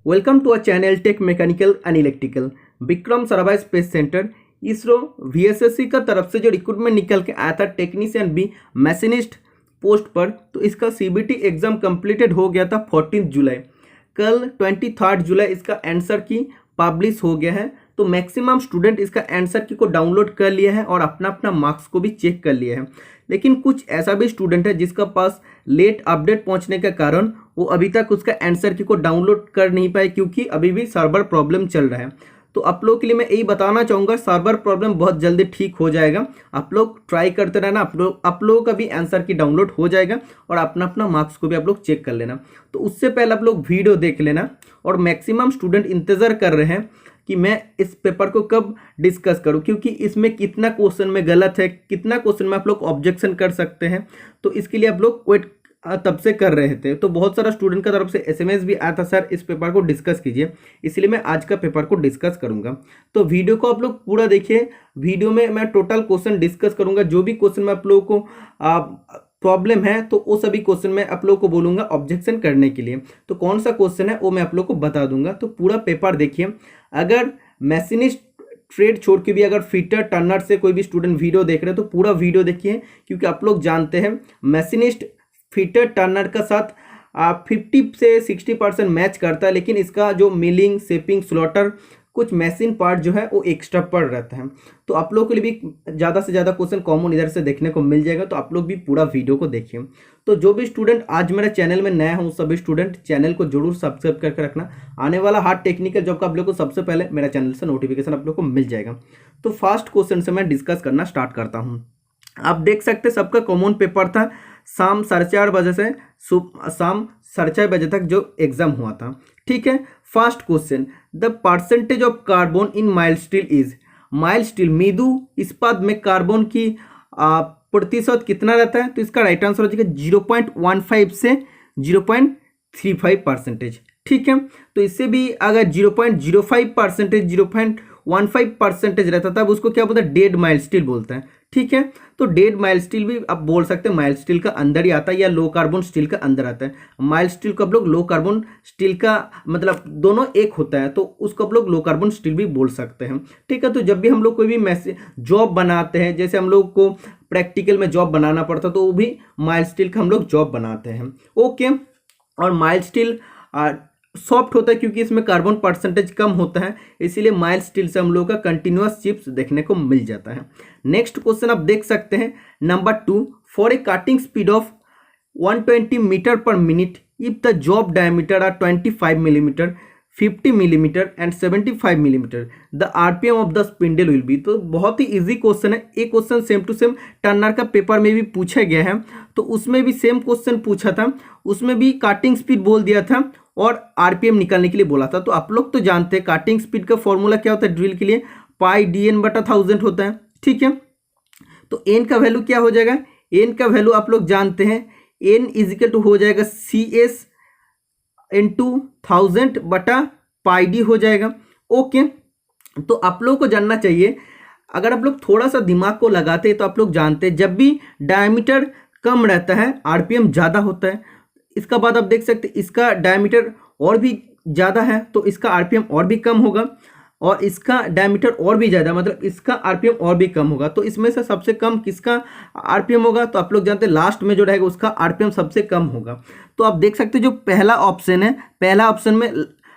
Welcome to a channel tech mechanical and electrical. Vikram Sarabhai space centre ISRO VSSC का तरफ से जो रिक्रूटमेंट निकल के आया था टेक्नीशियन बी मैशिनिस्ट पोस्ट पर, तो इसका सीबीटी एग्जाम कंप्लीटेड हो गया था 14 जुलाई। कल 23 जुलाई इसका आंसर की पब्लिश हो गया है। तो मैक्सिमम स्टूडेंट इसका आंसर की को डाउनलोड कर लिया है और अपना अपना मार्क्स को भी चेक कर लिया है। लेकिन कुछ ऐसा भी स्टूडेंट है जिसका पास लेट अपडेट पहुंचने के कारण वो अभी तक उसका आंसर की को डाउनलोड कर नहीं पाए, क्योंकि अभी भी सर्वर प्रॉब्लम चल रहा है। तो आप लोग के लिए मैं यही बताना चाहूँगा, सर्वर प्रॉब्लम बहुत जल्दी ठीक हो जाएगा। आप लोग ट्राई करते रहना, आप लोगों का भी आंसर की डाउनलोड हो जाएगा और अपना अपना मार्क्स को भी आप लोग चेक कर लेना। तो उससे पहले आप लोग वीडियो देख लेना। और मैक्सिमम स्टूडेंट इंतज़ार कर रहे हैं कि मैं इस पेपर को कब डिस्कस करूं, क्योंकि इसमें कितना क्वेश्चन में गलत है, कितना क्वेश्चन में आप लोग ऑब्जेक्शन कर सकते हैं। तो इसके लिए आप लोग वेट तब से कर रहे थे। तो बहुत सारा स्टूडेंट का तरफ से एसएमएस भी आया था, सर इस पेपर को डिस्कस कीजिए। इसलिए मैं आज का पेपर को डिस्कस करूंगा। तो वीडियो को आप लोग पूरा देखिए। वीडियो में मैं टोटल क्वेश्चन डिस्कस करूंगा। जो भी क्वेश्चन में आप लोगों को प्रॉब्लम है तो वो सभी क्वेश्चन मैं आप लोगों को बोलूंगा ऑब्जेक्शन करने के लिए। तो कौन सा क्वेश्चन है वो मैं आप लोगों को बता दूंगा। तो पूरा पेपर देखिए। अगर मैशिनिस्ट ट्रेड छोड़ के भी अगर फिटर टर्नर से कोई भी स्टूडेंट वीडियो देख रहे हैं तो पूरा वीडियो देखिए, क्योंकि आप लोग जानते हैं मैशिनिस्ट फिटर टर्नर का साथ 50 से 60% मैच करता है, लेकिन इसका जो मिलिंग शेपिंग स्लॉटर कुछ मशीन पार्ट जो है वो एक्स्ट्रा पड़ रहता है। तो आप लोगों के लिए भी ज़्यादा से ज़्यादा क्वेश्चन कॉमन इधर से देखने को मिल जाएगा। तो आप लोग भी पूरा वीडियो को देखिए। तो जो भी स्टूडेंट आज मेरे चैनल में नया हूँ, सभी स्टूडेंट चैनल को जरूर सब्सक्राइब करके रखना। आने वाला हार्ड टेक्निकल जॉब का आप लोग को सबसे पहले मेरा चैनल से नोटिफिकेशन आप लोग को मिल जाएगा। तो फर्स्ट क्वेश्चन से मैं डिस्कस करना स्टार्ट करता हूँ। आप देख सकते हैं सबका कॉमन पेपर था। शाम 4:30 बजे से शाम 4:30 बजे तक जो एग्जाम हुआ था। ठीक है। First question, the percentage of carbon in mild steel is. Mild steel मृदु इस्पात में कार्बन की प्रतिशत कितना रहता है? तो इसका राइट आंसर हो जाएगा 0.15 से 0.35%। ठीक है। तो इससे भी अगर 0.05%, 0.15% रहता तब उसको क्या बोलते हैं? डेड माइल्ड स्टील बोलते हैं। ठीक है। तो डेड माइल्ड स्टील भी आप बोल सकते हैं माइल्ड स्टील का अंदर ही आता है या लो कार्बन स्टील का अंदर आता है। माइल्ड स्टील को आप लोग लो कार्बन स्टील का मतलब दोनों एक होता है, तो उसको आप लोग लो कार्बन स्टील भी बोल सकते हैं। ठीक है। तो जब भी हम लोग कोई भी जॉब बनाते हैं, जैसे हम लोग को प्रैक्टिकल में जॉब बनाना पड़ता है, तो वो भी माइल्ड स्टील का हम लोग जॉब बनाते हैं। ओके। और माइल्ड स्टील सॉफ्ट होता है क्योंकि इसमें कार्बन परसेंटेज कम होता है, इसीलिए माइल्ड स्टील से हम लोग का कंटिन्यूअस चिप्स देखने को मिल जाता है। नेक्स्ट क्वेश्चन आप देख सकते हैं number 2, for a cutting speed of 120 metre per minute if the job diameter are 25 millimetre, 50 millimetre and 75 millimetre, the RPM of the spindle will be. तो बहुत ही इजी क्वेश्चन है। एक question same to same turner का paper में भी पूछा गया है, तो उसमें भी सेम क्वेश्चन पूछा था। उसमें भी कटिंग स्पीड बोल दिया था और आरपीएम निकालने के लिए बोला था। तो आप लोग तो जानते हैं कटिंग स्पीड का फॉर्मूला क्या होता है ड्रिल के लिए, पाई dn/1000 होता है। ठीक है। तो एन का वैल्यू क्या हो जाएगा? एन का वैल्यू आप लोग जानते हैं, एन इजिकल टू हो जाएगा CS इंटू 1000/πd हो जाएगा। ओके। तो आप लोगों को जानना चाहिए, अगर आप लोग थोड़ा सा दिमाग को लगाते हैं तो आप लोग जानते हैं जब भी डायमीटर कम रहता है आरपीएम ज़्यादा होता है। इसका बाद आप देख सकते हैं इसका डायमीटर और भी ज़्यादा है तो इसका आरपीएम और भी कम होगा, और इसका डायमीटर और भी ज़्यादा मतलब इसका आरपीएम और भी कम होगा। तो इसमें से सबसे कम किसका आरपीएम होगा? तो आप लोग जानते हैं लास्ट में जो रहेगा उसका आरपीएम सबसे कम होगा। तो आप देख सकते हैं जो पहला ऑप्शन है, पहला ऑप्शन में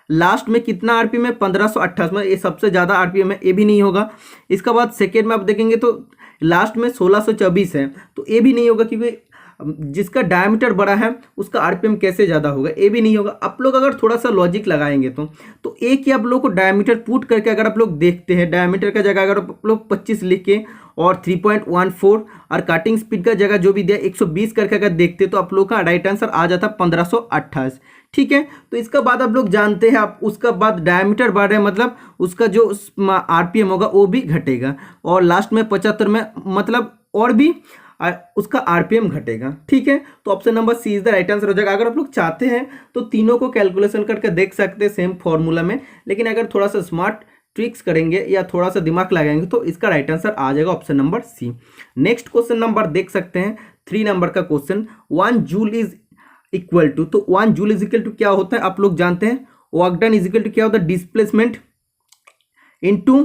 लास्ट में कितना आरपीएम है? 1528 में, ये सबसे ज़्यादा आरपीएम है, ये भी नहीं होगा। इसका बाद सेकेंड में आप देखेंगे तो लास्ट में 1624 है, तो ये भी नहीं होगा, क्योंकि जिसका डायमीटर बड़ा है उसका आरपीएम कैसे ज़्यादा होगा? ये भी नहीं होगा। आप लोग अगर थोड़ा सा लॉजिक लगाएंगे तो एक ही आप लोग को डायमीटर पुट करके अगर आप लोग देखते हैं, डायमीटर का जगह अगर आप लोग 25 लिख के और 3.14 और कटिंग स्पीड का जगह जो भी दिया 120 करके अगर देखते तो आप लोग का राइट आंसर आ जाता 1528। ठीक है। तो इसका बाद आप लोग जानते हैं, आप उसका बाद डायमीटर बढ़ रहा है मतलब उसका जो आरपीएम होगा वो भी घटेगा, और लास्ट में 75 में मतलब और भी उसका आरपीएम घटेगा। ठीक है। तो option number C is the right answer हो जाएगा। अगर आप लोग चाहते हैं तो तीनों को कैलकुलेशन करके देख सकते हैं सेम फॉर्मूला में, लेकिन अगर थोड़ा सा स्मार्ट ट्रिक्स करेंगे या थोड़ा सा दिमाग लगाएंगे तो इसका राइट आंसर आ जाएगा option number C. Next question number देख सकते हैं 3 नंबर का question, 1 joule is equal to, तो 1 जूल इज इक्वल टू क्या होता है आप लोग जानते हैं? Work done is equal to क्या होता है, डिस्प्लेसमेंट इनटू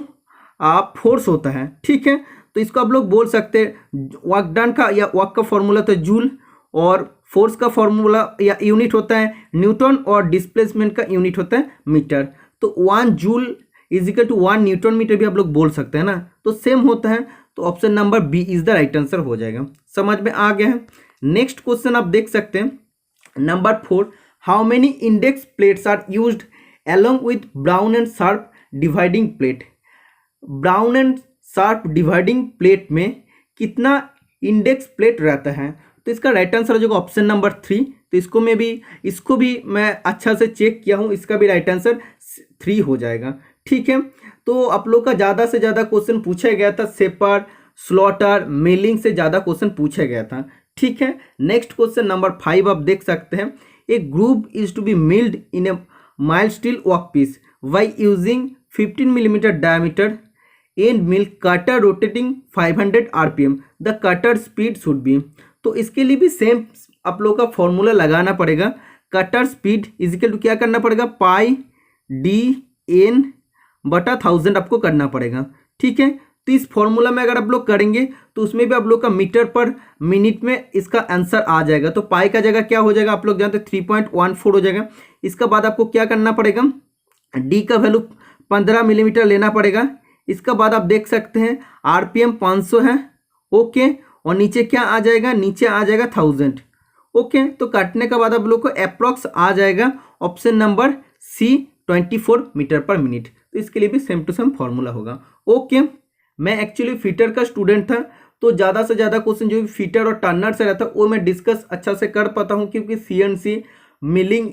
फोर्स होता है, ठीक है। तो इसको आप लोग बोल सकते हैं वर्क डन का या वर्क का फॉर्मूला तो जूल, और फोर्स का फॉर्मूला या यूनिट होता है न्यूटन, और डिस्प्लेसमेंट का यूनिट होता है मीटर। तो 1 joule is equal to 1 newton metre भी आप लोग बोल सकते हैं ना, तो सेम होता है। तो option number B is the right answer हो जाएगा। समझ में आ गया है। नेक्स्ट क्वेश्चन आप देख सकते हैं number 4, how many index plates are used along with Brown and Sharpe dividing plate. Brown and Sharpe dividing plate में कितना इंडेक्स प्लेट रहता है, तो इसका राइट आंसर हो जाएगा ऑप्शन नंबर 3। तो इसको भी मैं अच्छा से चेक किया हूँ, इसका भी राइट आंसर 3 हो जाएगा, ठीक है। तो आप लोग का ज़्यादा से ज़्यादा क्वेश्चन पूछा गया था, सेपर, स्लॉटर, मिलिंग से ज़्यादा क्वेश्चन पूछा गया था, ठीक है। नेक्स्ट क्वेश्चन नंबर 5 आप देख सकते हैं, a group is to be milled in a mild steel workpiece by using 15 millimetre diameter end mill cutter rotating 500 RPM, the cutter speed should be. तो इसके लिए भी सेम आप लोग का फॉर्मूला लगाना पड़ेगा। Cutter speed is equal to क्या करना पड़ेगा, पाई डी एन बटा 1000 आपको करना पड़ेगा, ठीक है। तो इस फॉर्मूला में अगर आप लोग करेंगे तो उसमें भी आप लोग का मीटर पर मिनट में इसका आंसर आ जाएगा। तो पाई का जगह क्या हो जाएगा, आप लोग जानते हैं 3.14 हो जाएगा। इसके बाद आपको क्या करना पड़ेगा, डी का वैल्यू 15 मिलीमीटर लेना पड़ेगा। इसके बाद आप देख सकते हैं RPM 500 है, ओके, और नीचे क्या आ जाएगा, नीचे आ जाएगा 1000, ओके। तो काटने के बाद आप लोग को अप्रॉक्स आ जाएगा option number C 24 metre per minute. तो इसके लिए भी सेम टू सेम फॉर्मूला होगा, ओके। मैं एक्चुअली फीटर का स्टूडेंट था, तो ज़्यादा से ज़्यादा क्वेश्चन जो भी फीटर और टर्नर से रहता है वो मैं डिस्कस अच्छा से कर पाता हूँ, क्योंकि CNC मिलिंग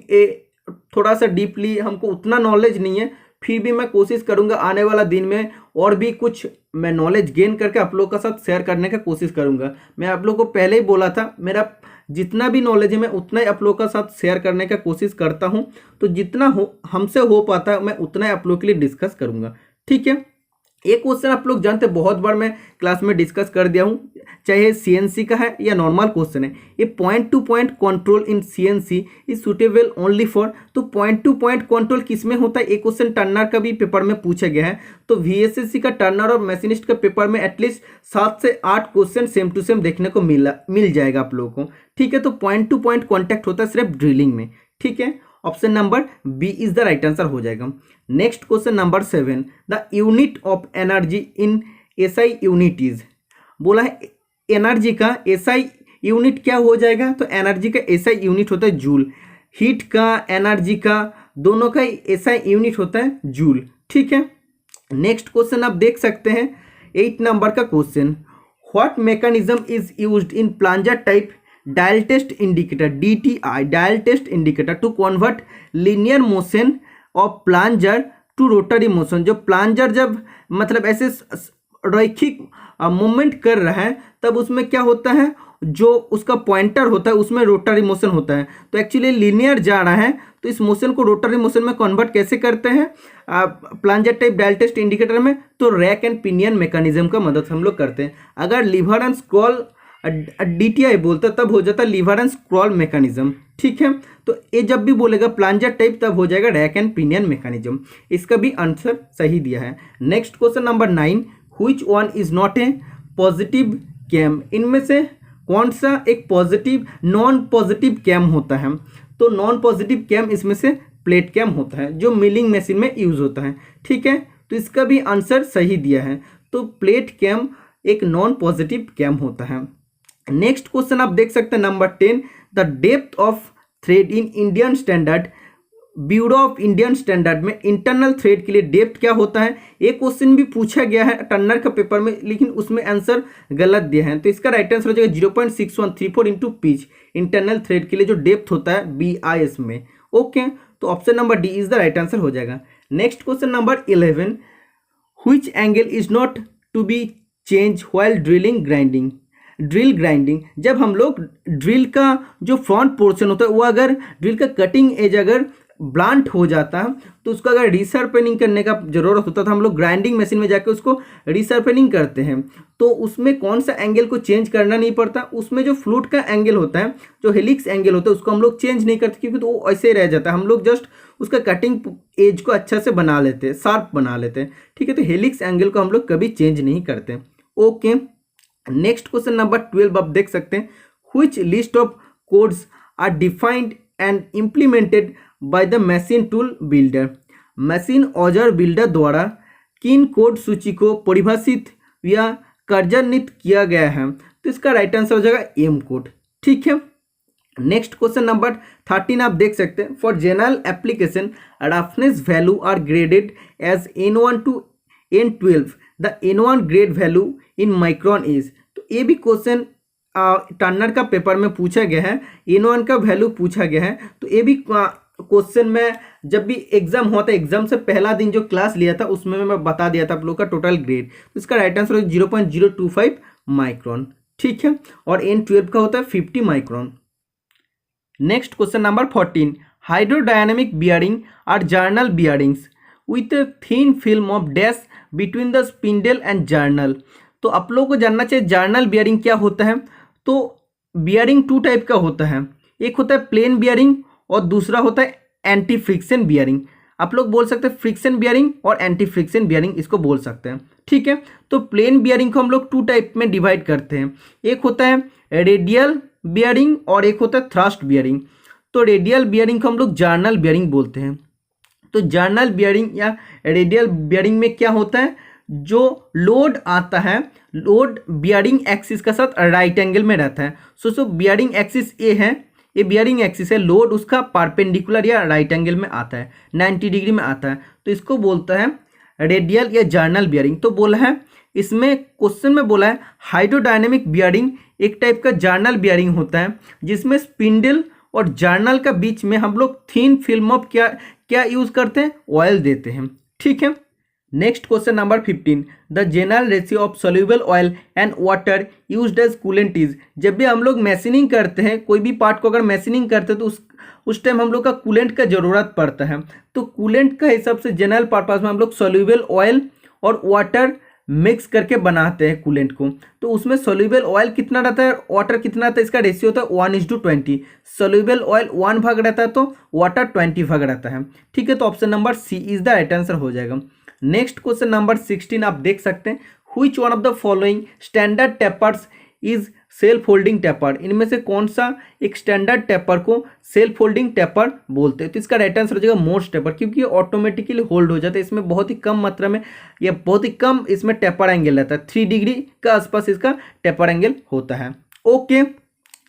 थोड़ा सा डीपली हमको उतना नॉलेज नहीं है। फिर भी मैं कोशिश करूंगा आने वाला दिन में और भी कुछ मैं नॉलेज गेन करके आप लोगों के साथ शेयर करने का कोशिश करूंगा। मैं आप लोगों को पहले ही बोला था, मेरा जितना भी नॉलेज है मैं उतना ही आप लोगों के साथ शेयर करने का कोशिश करता हूं। तो जितना हमसे हो पाता है मैं उतना ही आप लोगों के लिए डिस्कस करूंगा, ठीक है। एक क्वेश्चन आप लोग जानते हैं बहुत बार मैं क्लास में डिस्कस कर दिया हूँ, चाहे CNC का है या नॉर्मल क्वेश्चन है। ये point two point control in CNC is suitable only for, तो पॉइंट टू पॉइंट कंट्रोल किस में होता है, एक क्वेश्चन टर्नर का भी पेपर में पूछा गया है। तो VSSC का टर्नर और मैशिनिस्ट का पेपर में एटलीस्ट 7 से 8 क्वेश्चन सेम टू सेम देखने को मिल जाएगा आप लोगों को, ठीक है। तो पॉइंट टू पॉइंट कॉन्टैक्ट होता है सिर्फ ड्रिलिंग में, ठीक है। Option number B is the right answer हो जाएगा। Next question number 7, the unit of energy in SI unit is, बोला है एनर्जी का SI यूनिट क्या हो जाएगा, तो एनर्जी का SI यूनिट होता है जूल। हीट का, एनर्जी का, दोनों का SI यूनिट होता है जूल, ठीक है। नेक्स्ट क्वेश्चन आप देख सकते हैं 8 नंबर का question, what mechanism is used in plunger type dial test indicator DTI dial test indicator to convert linear motion of plunger to rotary motion. जो प्लंजर जब मतलब ऐसे रैखिक मूवमेंट कर रहा है तब उसमें क्या होता है, जो उसका पॉइंटर होता है उसमें रोटरी मोशन होता है। तो एक्चुअली लीनियर जा रहा है, तो इस मोशन को रोटरी मोशन में कन्वर्ट कैसे करते हैं plunger type dial test indicator में, तो रैक एंड पिनियन मैकेनिज्म का मदद हम लोग करते हैं। अगर लीवर एंड स्क्रॉल DTI बोलता तब हो जाता लीवर एंड स्क्रॉल मैकेनिज्म, ठीक है। तो ये जब भी बोलेगा प्लंजर टाइप तब हो जाएगा रैक एंड पिनियन मैकेनिज्म। इसका भी आंसर सही दिया है। Next question number 9, which one is not a positive cam, इनमें से कौन सा एक पॉजिटिव नॉन पॉजिटिव कैम होता है, तो नॉन पॉजिटिव कैम इसमें से प्लेट कैम होता है जो मिलिंग मशीन में यूज होता है, ठीक है। तो इसका भी आंसर सही दिया है, तो प्लेट कैम एक नॉन पॉजिटिव कैम होता है। नेक्स्ट क्वेश्चन आप देख सकते हैं number 10, the depth of thread in Indian standard, bureau of Indian standard में इंटरनल थ्रेड के लिए डेप्थ क्या होता है। एक क्वेश्चन भी पूछा गया है टर्नर का पेपर में, लेकिन उसमें आंसर गलत दिया है। तो इसका राइट आंसर हो जाएगा 0.6134 इंटू पिच, इंटरनल थ्रेड के लिए जो डेप्थ होता है BIS में, ओके। तो option number D is the right answer हो जाएगा। Next question number 11, which angle is not to be change while drilling grinding. Drill grinding, जब हम लोग ड्रिल का जो फ्रंट पोर्शन होता है वो अगर ड्रिल का कटिंग एज अगर ब्लंट हो जाता है तो उसको अगर रीशार्पनिंग करने का ज़रूरत होता है तो हम लोग ग्राइंडिंग मशीन में जाकर उसको रीशार्पनिंग करते हैं। तो उसमें कौन सा एंगल को चेंज करना नहीं पड़ता, उसमें जो फ्लूट का एंगल होता है, जो हेलिक्स एंगल होता है, उसको हम लोग चेंज नहीं करते क्योंकि तो वो ऐसे ही रह जाता है। हम लोग जस्ट उसका कटिंग एज को अच्छा से बना लेते हैं, शार्प बना लेते हैं, ठीक है। तो हेलिक्स एंगल को हम लोग कभी चेंज नहीं करते। ओके, नेक्स्ट क्वेश्चन नंबर 12 आप देख सकते हैं, which list of codes are defined and implemented by the machine tool builder. Machine औजार बिल्डर द्वारा किन कोड सूची को परिभाषित या कार्यान्वित किया गया है? तो इसका राइट आंसर हो जाएगा एम कोड, ठीक है। नेक्स्ट क्वेश्चन नंबर 13 आप देख सकते हैं, for general application roughness value are graded as N1 to N12, the N1 grade value in micron is. तो ये भी क्वेश्चन टर्नर का पेपर में पूछा गया है, N1 का वैल्यू पूछा गया है। तो ये भी क्वेश्चन में जब भी एग्जाम होता है, एग्जाम से पहला दिन जो क्लास लिया था उसमें मैं बता दिया था आप लोग का टोटल ग्रेड। तो इसका राइट आंसर 0.025 माइक्रोन, ठीक है। और N12 का होता है 50 micron. Next question number 14, hydrodynamic bearing are journal bearings with a thin film of dash between the spindle and journal. तो आप लोगों को जानना चाहिए जर्नल बियरिंग क्या होता है। तो बियरिंग टू टाइप का होता है, एक होता है प्लेन बियरिंग और दूसरा होता है एंटी फ्रिक्शन बियरिंग। आप लोग बोल सकते हैं फ्रिक्शन बियरिंग और एंटी फ्रिक्शन बियरिंग, इसको बोल सकते हैं, ठीक है। तो प्लेन बियरिंग को हम लोग टू टाइप में डिवाइड करते हैं, एक होता है रेडियल बियरिंग और एक होता है थ्रस्ट बियरिंग। तो रेडियल बियरिंग को हम लोग जर्नल बियरिंग बोलते हैं। तो जर्नल बियरिंग या रेडियल बियरिंग में क्या होता है, जो लोड आता है, लोड बियरिंग एक्सिस का साथ राइट एंगल में रहता है। सो बियरिंग एक्सिस ए है, ये बियरिंग एक्सिस है, लोड उसका परपेंडिकुलर या राइट एंगल में आता है, 90 डिग्री में आता है, तो इसको बोलता है रेडियल या जर्नल बियरिंग। तो बोला है इसमें क्वेश्चन में बोला है हाइड्रोडायनेमिक बियरिंग एक टाइप का जर्नल बियरिंग होता है जिसमें स्पिंडल और जर्नल का बीच में हम लोग थिन फिल्म ऑफ क्या यूज करते हैं, ऑयल देते हैं, ठीक है। Next question number 15, the general ratio of soluble oil and water used as coolant is. जब भी हम लोग मैशिनिंग करते हैं, कोई भी पार्ट को अगर मैशिनिंग करते हैं तो उस टाइम हम लोग का कूलेंट का जरूरत पड़ता है। तो कूलेंट का हिसाब से जनरल पर्पस में हम लोग सोल्यूबल ऑयल और वाटर मिक्स करके बनाते हैं कूलेंट को। तो उसमें सोल्यूबल ऑयल कितना रहता है, वाटर कितना रहता है, इसका रेशियो होता है 1:20। सोल्यूबल ऑयल 1 भाग रहता है तो वाटर 20 भाग रहता है, ठीक है। तो option number C is the right answer हो जाएगा। नेक्स्ट क्वेश्चन नंबर 16 आप देख सकते हैं, which one of the following standard tapers is self holding taper. इनमें से कौन सा एक स्टैंडर्ड टेपर को सेल्फ होल्डिंग टेपर बोलते हैं? तो इसका राइट आंसर हो जाएगा मोर्स टेपर, क्योंकि ये ऑटोमेटिकली होल्ड हो जाता है। इसमें बहुत ही कम मात्रा में या बहुत ही कम इसमें टेपर एंगल रहता है, 3 डिग्री का आसपास इसका टेपर एंगल होता है। ओके,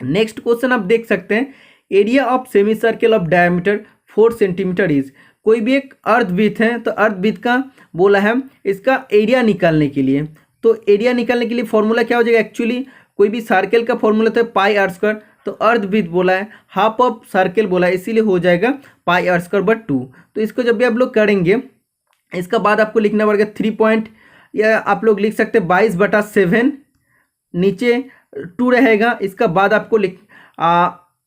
नेक्स्ट क्वेश्चन आप देख सकते हैं, area of semi circle of diameter 4 centimetre is. कोई भी एक अर्धवृत्त है तो अर्धवृत्त का बोला है इसका एरिया निकालने के लिए। तो एरिया निकालने के लिए फॉर्मूला क्या हो जाएगा, एक्चुअली कोई भी सर्कल का फॉर्मूला था पाई आर स्क्वायर, तो अर्धवृत्त बोला है, हाफ ऑफ सर्कल बोला है, इसीलिए हो जाएगा पाई आर स्क्वायर बट 2। तो इसको जब भी आप लोग करेंगे, इसका बाद आपको लिखना पड़ेगा 3 पॉइंट, या आप लोग लिख सकते हैं 22/7, नीचे 2 रहेगा, इसका बाद आपको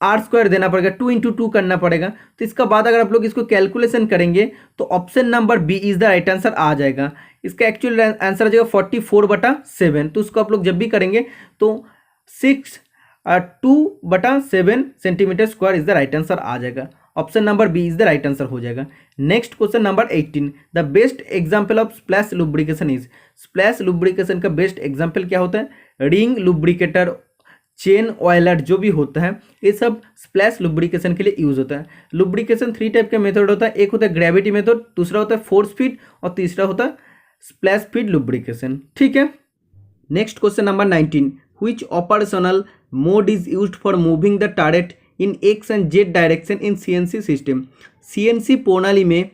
आर स्क्वायर देना पड़ेगा, 2 × 2 करना पड़ेगा। तो इसका बाद अगर आप लोग इसको कैलकुलेशन करेंगे तो option number B is the right answer आ जाएगा। इसका एक्चुअल आंसर आ जाएगा 44/7। तो उसको आप लोग जब भी करेंगे तो 2/7 centimetre square is the right answer आ जाएगा। Option number B is the right answer हो जाएगा। Next question number 18, the best example of splash lubrication is. Splash lubrication का बेस्ट एग्जाम्पल क्या होता है, रिंग लुब्रिकेटर, चेन ऑयलर जो भी होता है, ये सब स्प्लैश लुब्रिकेशन के लिए यूज होता है। लुब्रिकेशन 3 टाइप का मेथड होता है, एक होता है ग्रेविटी मेथड, दूसरा होता है फोर्स फीड और तीसरा होता है स्प्लैश फीड लुब्रिकेशन, ठीक है। Next question number 19, which operational mode is used for moving the target in x and Z direction in CNC system. CNC प्रणाली में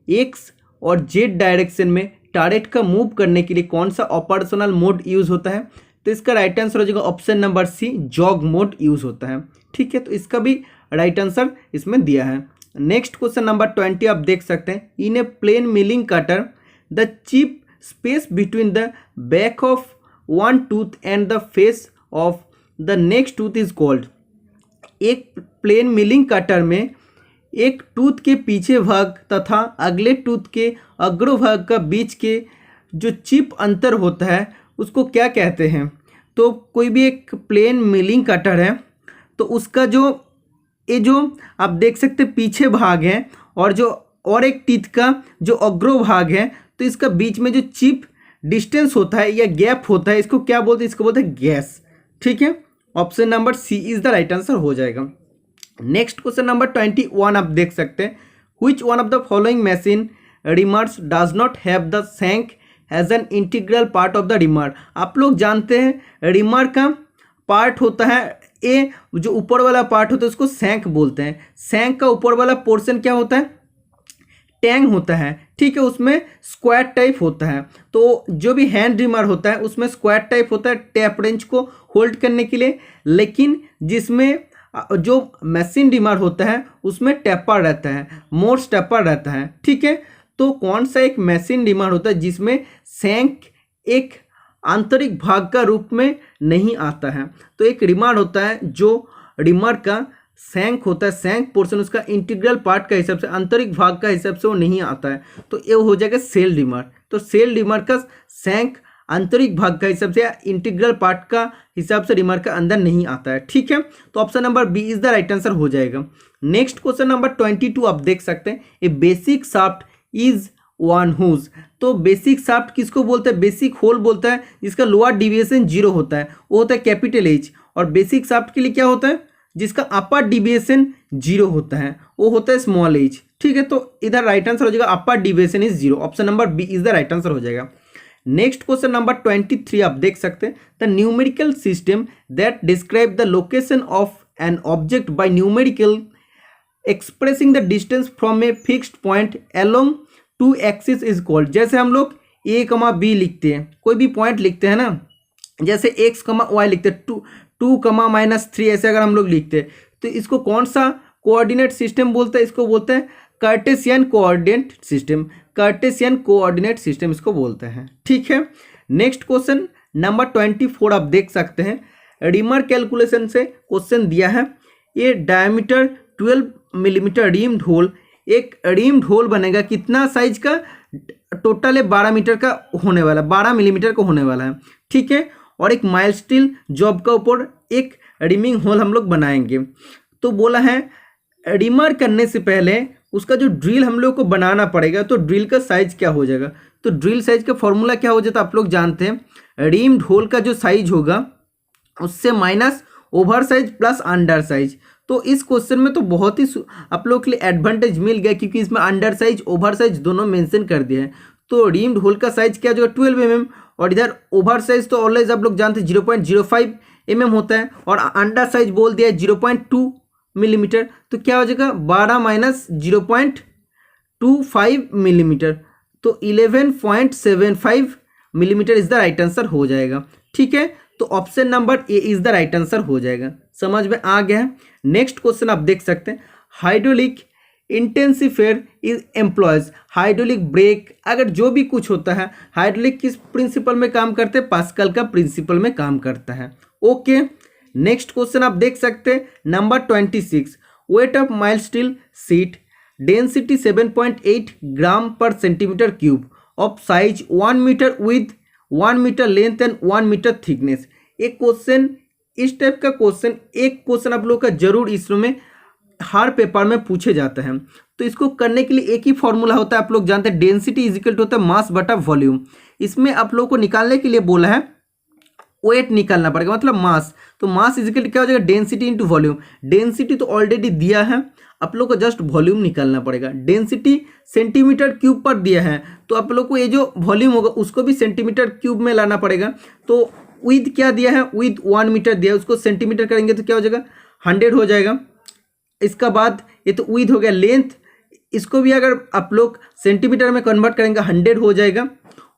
एक्स और जेड डायरेक्शन में टारगेट का मूव करने के लिए कौन सा ऑपरेशनल मोड यूज होता है? तो इसका राइट आंसर हो जाएगा option number C, jog mode use होता है, ठीक है। तो इसका भी राइट आंसर इसमें दिया है। नेक्स्ट क्वेश्चन नंबर 20 आप देख सकते हैं, in a plain milling cutter the chip space between the back of one tooth and the face of the next tooth is called. एक प्लेन मिलिंग कटर में एक टूथ के पीछे भाग तथा अगले टूथ के अग्रभाग का बीच के जो चिप अंतर होता है उसको क्या कहते हैं? तो कोई भी एक प्लेन मिलिंग कटर है तो उसका जो ये जो आप देख सकते पीछे भाग है और एक टीथ का जो अग्रभाग है, तो इसका बीच में जो चिप डिस्टेंस होता है या गैप होता है इसको क्या बोलते हैं? इसको बोलते हैं गैस। ठीक है, option number C is the right answer हो जाएगा। नेक्स्ट क्वेश्चन नंबर 21 आप देख सकते हैं, which one of the following machine reamers does not have the shank as an integral part of the reamer. आप लोग जानते हैं रिमर का पार्ट होता है ए, जो ऊपर वाला पार्ट होता है उसको शैंक बोलते हैं। शैंक का ऊपर वाला पोर्शन क्या होता है? टैंग होता है। ठीक है, उसमें स्क्वायर टाइप होता है। तो जो भी हैंड रिमर होता है उसमें स्क्वायर टाइप होता है टैप रेंच को होल्ड करने के लिए, लेकिन जिसमें जो मशीन रिमर होता है उसमें टैपर रहता है, मोर टैपर रहता है। ठीक है, तो कौन सा एक मशीन रिमर होता है जिसमें शैंक एक आंतरिक भाग का रूप में नहीं आता है? तो एक रिमर होता है जो रिमर का शैंक होता है, शैंक पोर्शन उसका इंटीग्रल पार्ट का हिसाब से, आंतरिक भाग का हिसाब से वो नहीं आता है, तो ये हो जाएगा सेल रिमर। तो सेल रिमर का शैंक आंतरिक भाग का हिसाब से या इंटीग्रल पार्ट का हिसाब से रिमर का अंदर नहीं आता है। ठीक है, तो option number B is the right answer हो जाएगा। नेक्स्ट क्वेश्चन नंबर 22 आप देख सकते हैं, a basic shaft is one whose. तो बेसिक शाफ्ट किसको बोलते हैं? बेसिक होल बोलता है जिसका लोअर डिविएशन 0 होता है, वो होता है कैपिटल एच। और बेसिक शाफ्ट के लिए क्या होता है? जिसका अपर डिविएशन 0 होता है, वो होता है स्मॉल एच। ठीक है, तो इधर राइट आंसर हो जाएगा upper deviation is 0। Option number B is the right answer हो जाएगा। नेक्स्ट क्वेश्चन नंबर 23 आप देख सकते हैं, the numerical system that describe the location of an object by numerical expressing the distance from a fixed point along two axis is called. जैसे हम लोग ए कमा बी लिखते हैं, कोई भी पॉइंट लिखते हैं ना, जैसे एक्स कमा वाई लिखते हैं, 2 कमा -3 ऐसे अगर हम लोग लिखते हैं, तो इसको कौन सा कोऑर्डिनेट सिस्टम बोलते हैं? इसको बोलते हैं Cartesian coordinate system. Cartesian coordinate system इसको बोलते हैं। ठीक है, नेक्स्ट क्वेश्चन नंबर 24 आप देख सकते हैं, रिमर कैलकुलेशन से क्वेश्चन दिया है, ये डायमीटर 12 मिलीमीटर रीम्ड होल, एक रीम्ड होल बनेगा कितना साइज का? टोटल है 12 मीटर का होने वाला, 12 मिलीमीटर का होने वाला है। ठीक है, और एक माइल्ड स्टील जॉब का ऊपर एक रिमिंग होल हम लोग बनाएंगे। तो बोला है रिमर करने से पहले उसका जो ड्रिल हम लोग को बनाना पड़ेगा, तो ड्रिल का साइज क्या हो जाएगा? तो ड्रिल साइज का फॉर्मूला क्या हो जाता है? आप लोग जानते हैं, रिम्ड होल का जो साइज होगा उससे minus over size plus under size. तो इस क्वेश्चन में तो बहुत ही आप लोग के लिए एडवांटेज मिल गया, क्योंकि इसमें अंडर साइज ओवर साइज दोनों मेंशन कर दिए हैं। तो रिम्ड होल का साइज क्या हो जाएगा? 12 mm, और इधर ओवर साइज तो ऑलवेज आप लोग जानते हैं 0.05 mm होता है, और अंडर साइज बोल दिया है 0.2 मिलीमीटर। तो क्या हो जाएगा? 12 माइनस 0.25 मिलीमीटर, तो 11.75 millimetre is the right answer हो जाएगा। ठीक है, तो option number A is the right answer हो जाएगा। समझ में आ गया है। नेक्स्ट क्वेश्चन आप देख सकते हैं, hydraulic intensifier is employees. Hydraulic brake अगर जो भी कुछ होता है, हाइड्रोलिक किस प्रिंसिपल में काम करते हैं? पास्कल का प्रिंसिपल में काम करता है। ओके, नेक्स्ट क्वेश्चन आप देख सकते हैं number 26, weight of mild steel sheet, density 7.8 gram per centimetre cube, of size 1 metre with 1 metre length and 1 metre thickness. एक क्वेश्चन इस टाइप का क्वेश्चन, एक क्वेश्चन आप लोग का जरूर इसरो में हर पेपर में पूछे जाता है। तो इसको करने के लिए एक ही फॉर्मूला होता है, आप लोग जानते हैं, डेंसिटी इज इक्वल टू होता है मास बटा वॉल्यूम। इसमें आप लोग को निकालने के लिए बोला है वेट निकालना पड़ेगा, मतलब मास। तो मास इज इक्वल टू क्या हो जाएगा? Density into volume. डेंसिटी तो ऑलरेडी दिया है, आप लोग को जस्ट वॉल्यूम निकालना पड़ेगा। डेंसिटी सेंटीमीटर क्यूब पर दिया है, तो आप लोग को ये जो वॉल्यूम होगा उसको भी सेंटीमीटर क्यूब में लाना पड़ेगा। तो विद क्या दिया है? विद 1 मीटर दिया है, उसको सेंटीमीटर करेंगे तो क्या हो जाएगा? 100 हो जाएगा। इसका बाद ये तो विद हो गया, लेंथ इसको भी अगर आप लोग सेंटीमीटर में कन्वर्ट करेंगे 100 हो जाएगा।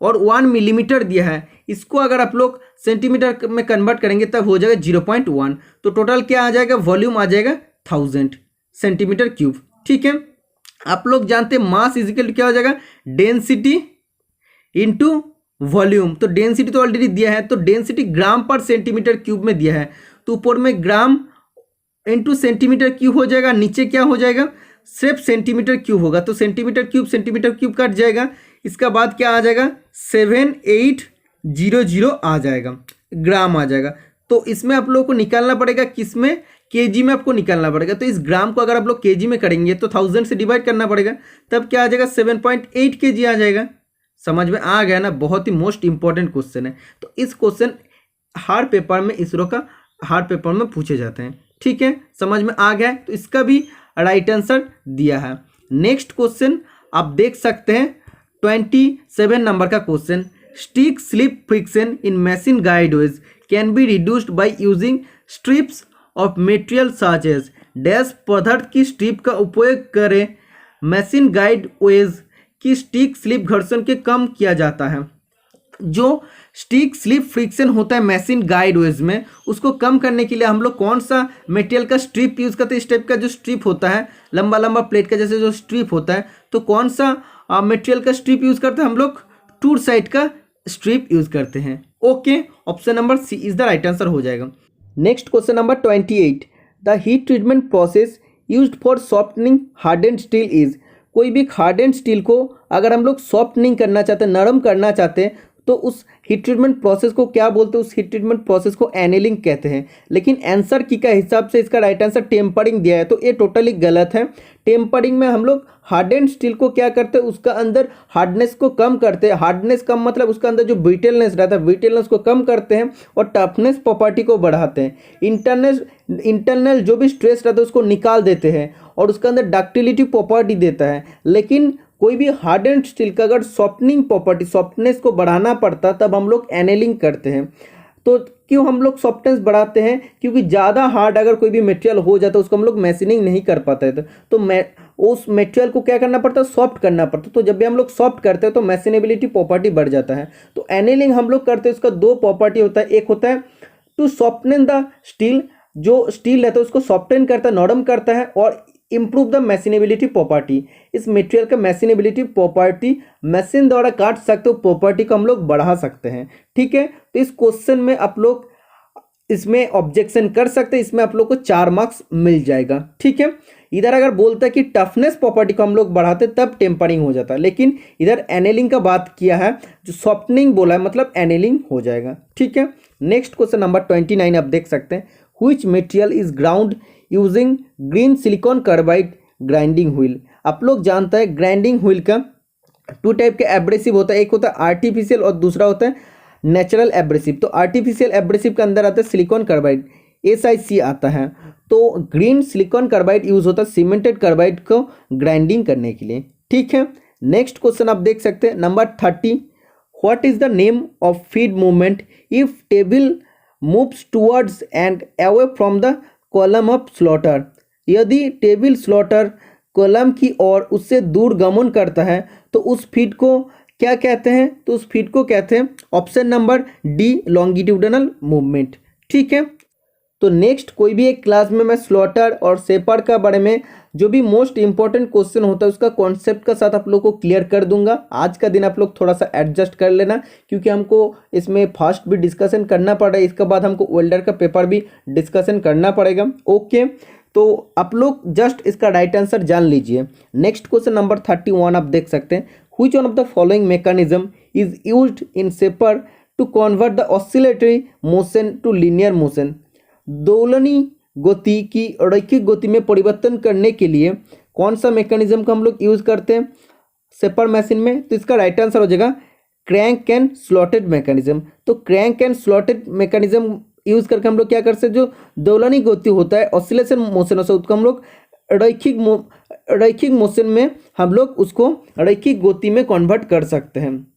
और 1 मिलीमीटर दिया है, इसको अगर आप लोग सेंटीमीटर में कन्वर्ट करेंगे तब हो जाएगा 0.1। तो टोटल क्या आ जाएगा? वॉल्यूम आ जाएगा 1000 सेंटीमीटर क्यूब। ठीक है, आप लोग जानते हैं मास इजिकल क्या हो जाएगा? Density into volume. तो डेंसिटी तो ऑलरेडी दिया है, तो डेंसिटी ग्राम पर सेंटीमीटर क्यूब में दिया है, तो ऊपर में ग्राम इंटू सेंटीमीटर क्यूब हो जाएगा, नीचे क्या हो जाएगा? सिर्फ सेंटीमीटर क्यूब होगा, तो सेंटीमीटर क्यूब कट जाएगा, इसका बाद क्या आ जाएगा 7800 आ जाएगा, ग्राम आ जाएगा। तो इसमें आप लोगों को निकालना पड़ेगा, किसमें, केजी में आपको निकालना पड़ेगा। तो इस ग्राम को अगर आप लोग केजी में करेंगे तो 1000 से डिवाइड करना पड़ेगा, तब क्या आ जाएगा 7.8 केजी आ जाएगा। समझ में आ गया ना, बहुत ही मोस्ट इंपॉर्टेंट क्वेश्चन है। तो इस क्वेश्चन हर पेपर में, इसरो का हर पेपर में पूछे जाते हैं, ठीक है, समझ में आ गया है। तो इसका भी राइट आंसर दिया है। नेक्स्ट क्वेश्चन आप देख सकते हैं 27 नंबर का question, stick slip friction in machine guide ways can be reduced by using strips of material such as dash पदार्थ की स्ट्रिप का उपयोग करें मशीन गाइड वेज की स्टिक स्लिप घर्षण के कम किया जाता है। जो स्टिक स्लिप फ्रिक्शन होता है मशीन गाइड वेज में, उसको कम करने के लिए हम लोग कौन सा मटेरियल का स्ट्रिप यूज़ करते हैं। इस टाइप का जो स्ट्रिप होता है, लंबा लंबा प्लेट का जैसे जो स्ट्रिप होता है, तो कौन सा मटेरियल का स्ट्रिप यूज़ करते हैं हम लोग, टूर साइड का स्ट्रिप यूज़ करते हैं। Okay, option number C is the right answer हो जाएगा। Next question number 28, the heat treatment process used for softening hardened steel is. कोई भी हार्डेंड स्टील को अगर हम लोग सॉफ्टनिंग करना चाहते हैं, नरम करना चाहते हैं, तो उस हीट ट्रीटमेंट प्रोसेस को क्या बोलते हैं, उस हीट ट्रीटमेंट प्रोसेस को एनेलिंग कहते हैं। लेकिन आंसर की का हिसाब से इसका राइट आंसर टेम्परिंग दिया है, तो ये टोटली गलत है। टेम्परिंग में हम लोग हार्डेंड स्टील को क्या करते हैं, उसका अंदर हार्डनेस को कम करते हैं। हार्डनेस कम मतलब उसका अंदर जो ब्रिटलनेस रहता है, ब्रिटलनेस को कम करते हैं और टफनेस प्रॉपर्टी को बढ़ाते हैं। इंटरनल जो भी स्ट्रेस रहता है उसको निकाल देते हैं और उसका अंदर डक्टिलिटी प्रॉपर्टी देता है। लेकिन कोई भी हार्डेंड स्टील का अगर सॉफ्टनिंग प्रॉपर्टी, सॉफ्टनेस को बढ़ाना पड़ता, तब हम लोग एनेलिंग करते हैं। तो क्यों हम लोग सॉफ्टनेस बढ़ाते हैं, क्योंकि ज़्यादा हार्ड अगर कोई भी मटेरियल हो जाता है उसको हम लोग मैशिनिंग नहीं कर पाते थे, तो उस मटेरियल को क्या करना पड़ता है, सॉफ्ट करना पड़ता है। तो जब भी हम लोग सॉफ्ट करते हैं तो मैशिनेबिलिटी प्रॉपर्टी बढ़ जाता है। तो एनेलिंग हम लोग करते हैं, उसका दो प्रॉपर्टी होता है। एक होता है टू सॉफ्टन द स्टील, जो स्टील रहता है उसको सॉफ्टन करता है, नरम करता है, और इम्प्रूव द मैशिनेबिलिटी प्रॉपर्टी। इस मटेरियल का मैशिनेबिलिटी प्रॉपर्टी मशीन द्वारा काट सकते हो, प्रॉपर्टी को हम लोग बढ़ा सकते हैं, ठीक है। तो इस क्वेश्चन में आप लोग इसमें ऑब्जेक्शन कर सकते हैं, इसमें आप लोग को 4 मार्क्स मिल जाएगा, ठीक है। इधर अगर बोलता है कि टफनेस प्रॉपर्टी को हम लोग बढ़ाते तब टेम्परिंग हो जाता है, लेकिन इधर एनेलिंग का बात किया है, जो सॉफ्टनिंग बोला है मतलब एनेलिंग हो जाएगा, ठीक है। नेक्स्ट क्वेश्चन नंबर 29 आप देख सकते हैं, which material is ground using green silicon carbide grinding wheel. आप लोग जानते हैं ग्राइंडिंग व्हील का 2 टाइप के एब्रेसिव होता है, एक होता है आर्टिफिशियल और दूसरा होता है नेचुरल एब्रेसिव। तो आर्टिफिशियल एब्रेसिव के अंदर आता है सिलिकॉन कार्बाइड, SiC आता है। तो ग्रीन सिलिकॉन कार्बाइड यूज होता है सीमेंटेड कार्बाइड को ग्राइंडिंग करने के लिए, ठीक है। नेक्स्ट क्वेश्चन आप देख सकते हैं number 30, what is the name of feed movement if table moves towards and away from the column of slaughter. यदि टेबल स्लॉटर कॉलम की ओर उससे दूर गमन करता है तो उस फीड को क्या कहते हैं, तो उस फीड को कहते हैं option number D longitudinal movement, ठीक है। तो नेक्स्ट कोई भी एक क्लास में मैं स्लॉटर और शेपर्ड का बारे में जो भी मोस्ट इंपॉर्टेंट क्वेश्चन होता है उसका कॉन्सेप्ट का साथ आप लोग को क्लियर कर दूंगा। आज का दिन आप लोग थोड़ा सा एडजस्ट कर लेना, क्योंकि हमको इसमें फास्ट भी डिस्कशन करना पड़ रहा है, इसके बाद हमको वेल्डर का पेपर भी डिस्कशन करना पड़ेगा, ओके। तो आप लोग जस्ट इसका राइट आंसर जान लीजिए। नेक्स्ट क्वेश्चन नंबर 31 आप देख सकते हैं, which one of the following mechanism is used in shapers to convert the oscillatory motion to linear motion. दोलनी गति की रैखिक गति में परिवर्तन करने के लिए कौन सा मैकेनिज्म का हम लोग यूज करते हैं शेपर मशीन में, तो इसका राइट आंसर हो जाएगा क्रैंक एंड स्लॉटेड मैकेनिज्म। तो crank and slotted mechanism use करके हम लोग क्या करते हैं, जो दोलनी गति होता है, ऑसिलेशन मोशन होता है, उसको हम लोग रैखिक मोशन में हम लोग उसको रैखिक गति में कन्वर्ट कर सकते हैं,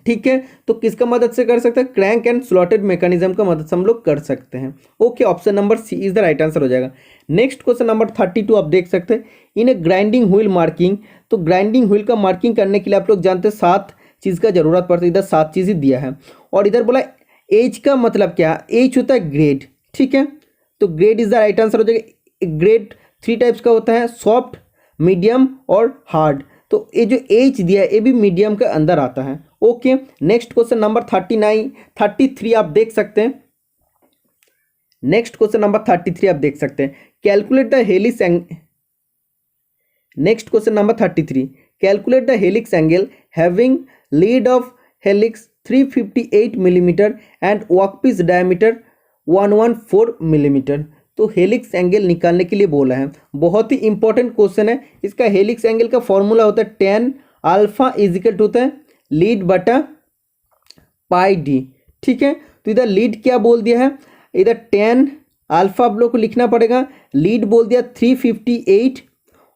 ठीक है। तो किसका मदद से कर सकते हैं, क्रैंक एंड स्लॉटेड मैकेनिज्म का मदद से हम लोग कर सकते हैं, okay. Option number C is the right answer हो जाएगा। नेक्स्ट क्वेश्चन नंबर 32 आप देख सकते हैं, in A grinding wheel marking. तो ग्राइंडिंग व्हील का मार्किंग करने के लिए आप लोग जानते हैं 7 चीज़ का जरूरत पड़ती है, इधर 7 चीज़ ही दिया है। और इधर बोला एज का मतलब क्या, एज होता है ग्रेड, ठीक है। तो grade is the right answer हो जाएगा। ग्रेड 3 टाइप्स का होता है, सॉफ्ट, मीडियम और हार्ड। तो ये जो एज दिया है ये भी मीडियम के अंदर आता है, ओके। नेक्स्ट क्वेश्चन नंबर 33 आप देख सकते हैं। नेक्स्ट क्वेश्चन नंबर 33 आप देख सकते हैं, calculate the helix next question number 33, calculate the helix angle having lead of helix 358 millimetre and workpiece diameter 114 millimetre. तो हेलिक्स एंगल निकालने के लिए बोला है, बहुत ही इंपॉर्टेंट क्वेश्चन है। इसका हेलिक्स एंगल का फॉर्मूला होता है tan अल्फा इजिकल टू होता है लीड बटा पाई डी। ठीक है, तो इधर लीड क्या बोल दिया है, इधर tan अल्फा आप लोग को लिखना पड़ेगा, लीड बोल दिया 358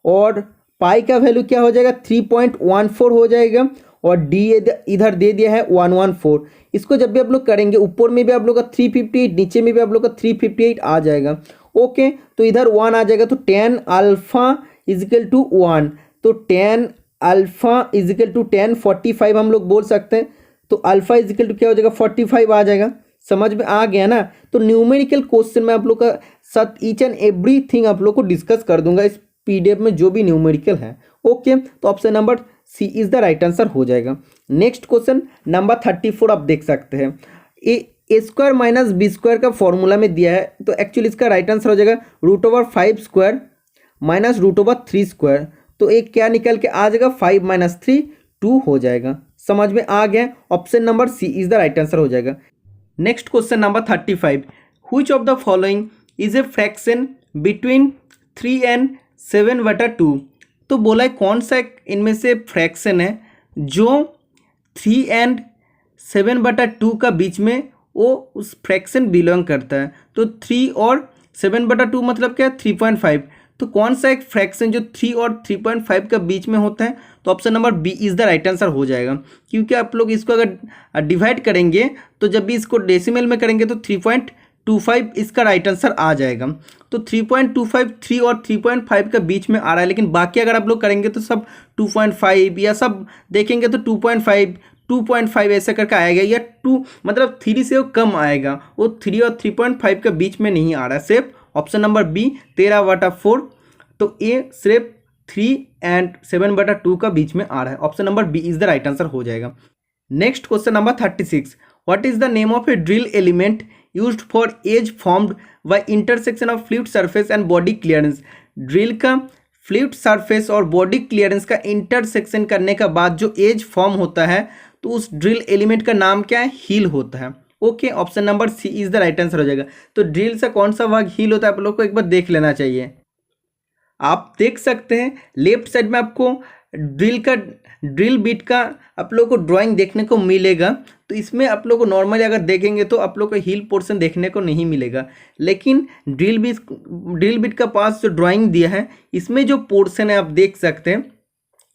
और पाई का वैल्यू क्या हो जाएगा 3.14 हो जाएगा और डी इधर दे दिया है 114। इसको जब भी आप लोग करेंगे ऊपर में भी आप लोग का 358 नीचे में भी आप लोग का 358 आ जाएगा। ओके, तो इधर 1 आ जाएगा, तो tan अल्फा इजिकल टू 1, तो tan alpha is equal to tan 45 हम लोग बोल सकते हैं। तो अल्फा इजिकल टू क्या हो जाएगा 45 आ जाएगा। समझ में आ गया ना। तो न्यूमेरिकल क्वेश्चन में आप लोग का साथ ईच एंड एवरीथिंग आप लोग को डिस्कस कर दूंगा इस पीडीएफ में जो भी न्यूमेरिकल है। ओके, तो option number C is the right answer हो जाएगा। नेक्स्ट क्वेश्चन नंबर 34 आप देख सकते हैं, ए स्क्वायर माइनस बी स्क्वायर का फॉर्मूला में दिया है, तो एक्चुअली इसका राइट आंसर हो जाएगा √5 स्क्वायर माइनस √3 स्क्वायर। तो एक क्या निकल के आ जाएगा 5 - 3 2 हो जाएगा। समझ में आ गया, option number C is the right answer हो जाएगा। Next question number 35, which of the following is a fraction between 3 and 7/2। तो बोला है कौन सा इनमें से फ्रैक्शन है जो 3 and 7/2 का बीच में वो उस फ्रैक्शन बिलोंग करता है। तो 3 और 7/2 मतलब क्या है 3.5। तो कौन सा एक फ्रैक्शन जो 3 और 3.5 का बीच में होता है, तो option number B is the right answer हो जाएगा। क्योंकि आप लोग इसको अगर डिवाइड करेंगे तो जब भी इसको डेसिमल में करेंगे तो 3.25 इसका राइट आंसर आ जाएगा। तो 3.25 3 और 3.5 का बीच में आ रहा है, लेकिन बाकी अगर आप लोग करेंगे तो सब 2.5 या सब देखेंगे तो 2.5 2.5 ऐसा करके आएगा, या 2 मतलब 3 से वो कम आएगा, वो 3 और 3.5 के बीच में नहीं आ रहा है। सिर्फ ऑप्शन नंबर बी 13/4, तो ए सिर्फ 3 and 7/2 का बीच में आ रहा है। Option number B is the right answer हो जाएगा। Next question number 36, what is the name of a drill element used for edge formed by intersection of fluid surface and body clearance. Drill का fluid surface और body clearance का intersection करने के बाद जो as form होता है, तो उस ड्रिल एलिमेंट का नाम क्या है, हील होता है। Okay, option number C is the right answer हो जाएगा। तो ड्रिल से कौन सा भाग हील होता है आप लोग को एक बार देख लेना चाहिए। आप देख सकते हैं लेफ्ट साइड में आपको ड्रिल बिट का आप लोग को ड्राइंग देखने को मिलेगा। तो इसमें आप लोग को नॉर्मली अगर देखेंगे तो आप लोग को हील पोर्शन देखने को नहीं मिलेगा, लेकिन ड्रिल बिट का पास जो ड्राइंग दिया है इसमें जो पोर्शन है आप देख सकते हैं,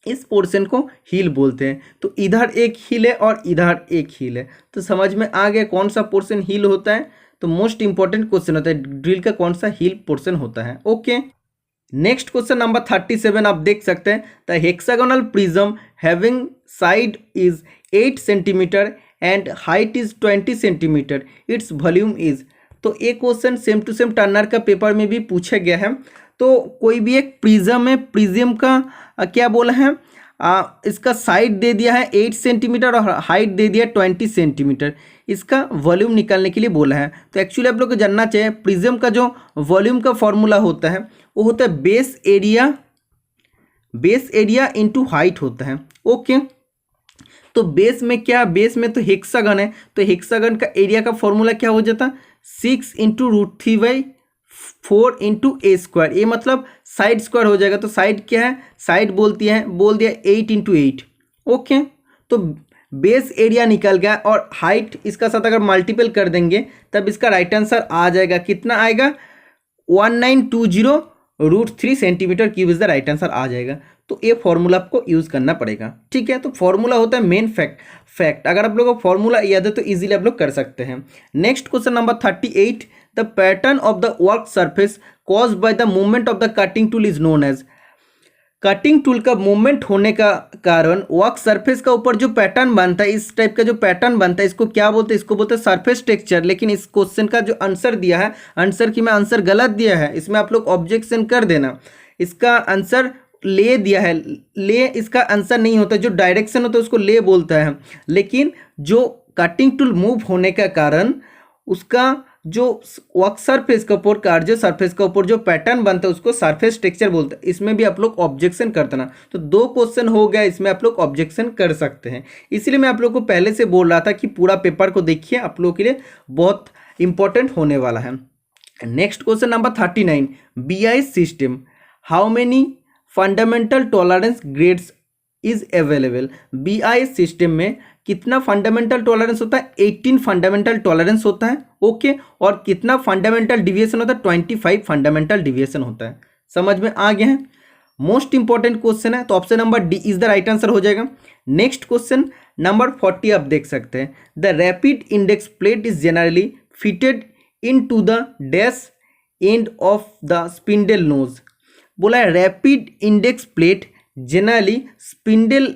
इस पोर्शन को हील बोलते हैं। तो इधर एक हील है और इधर एक हील है। तो समझ में आ गया कौन सा पोर्शन हील होता है। तो मोस्ट इंपॉर्टेंट क्वेश्चन होता है ड्रिल का कौन सा हील पोर्शन होता है। ओके, नेक्स्ट क्वेश्चन नंबर 37 आप देख सकते हैं, the hexagonal prism having side is 8 centimetre and height is 20 centimetre, its volume is. तो एक question same to same turner का पेपर में भी पूछा गया है। तो कोई भी एक प्रिज्म है, प्रिज्म का क्या बोला है, इसका साइड दे दिया है 8 सेंटीमीटर और हाइट दे दिया 20 सेंटीमीटर। इसका वॉल्यूम निकालने के लिए बोला है। तो एक्चुअली आप लोग को जानना चाहिए प्रिज्म का जो वॉल्यूम का फॉर्मूला होता है वो होता है बेस एरिया इंटू हाइट होता है। ओके, तो बेस में क्या, बेस में तो हेक्सागन है, तो हेक्सागन का एरिया का फॉर्मूला क्या हो जाता है 6 × √3/4 × a²। ये मतलब साइड स्क्वायर हो जाएगा। तो साइड क्या है, साइड बोल दिया 8 × 8। ओके, तो बेस एरिया निकल गया और हाइट इसका साथ अगर मल्टीपल कर देंगे तब इसका राइट आंसर आ जाएगा, कितना आएगा 1920 √3 centimetre cube is the right answer आ जाएगा। तो ये फॉर्मूला आपको यूज करना पड़ेगा। ठीक है, तो फॉर्मूला होता है मेन फैक्ट। अगर आप लोगों को फॉर्मूला याद है तो इजीली आप लोग कर सकते हैं। Next question number 38, the pattern of the work surface caused by the movement of the cutting tool is known as. Cutting tool का मूवमेंट होने का कारण वर्क सरफेस का ऊपर जो पैटर्न बनता है, इस टाइप का जो पैटर्न बनता है, इसको क्या बोलते हैं, इसको बोलते हैं सरफेस टेक्सचर। लेकिन इस क्वेश्चन का जो आंसर दिया है, आंसर की मैं आंसर गलत दिया है, इसमें आप लोग ऑब्जेक्शन कर देना। इसका आंसर ले दिया है, ले इसका आंसर नहीं होता, जो डायरेक्शन होता है उसको ले बोलता है। लेकिन जो कटिंग टूल मूव होने का कारण उसका जो वर्क सरफेस के ऊपर कार्य सरफेस के ऊपर जो पैटर्न बनता है उसको सरफेस टेक्सचर बोलते हैं। इसमें भी आप लोग ऑब्जेक्शन करते ना, तो 2 क्वेश्चन हो गया, इसमें आप लोग ऑब्जेक्शन कर सकते हैं। इसलिए मैं आप लोग को पहले से बोल रहा था कि पूरा पेपर को देखिए, आप लोगों के लिए बहुत इंपॉर्टेंट होने वाला है। Next question number 39, BIS system, how many fundamental tolerance grades is available. BIS system में कितना फंडामेंटल टॉलरेंस होता है? 18 फंडामेंटल टॉलरेंस होता है, ओके। और कितना फंडामेंटल डिविएशन होता है? 25 फंडामेंटल डिविएशन होता है। समझ में आ गया है? मोस्ट इंपॉर्टेंट क्वेश्चन है, तो option number D is the right answer हो जाएगा। नेक्स्ट क्वेश्चन नंबर 40 आप देख सकते हैं, the rapid index plate is generally fitted in to the dash end of the spindle nose. बोला है rapid index plate generally spindle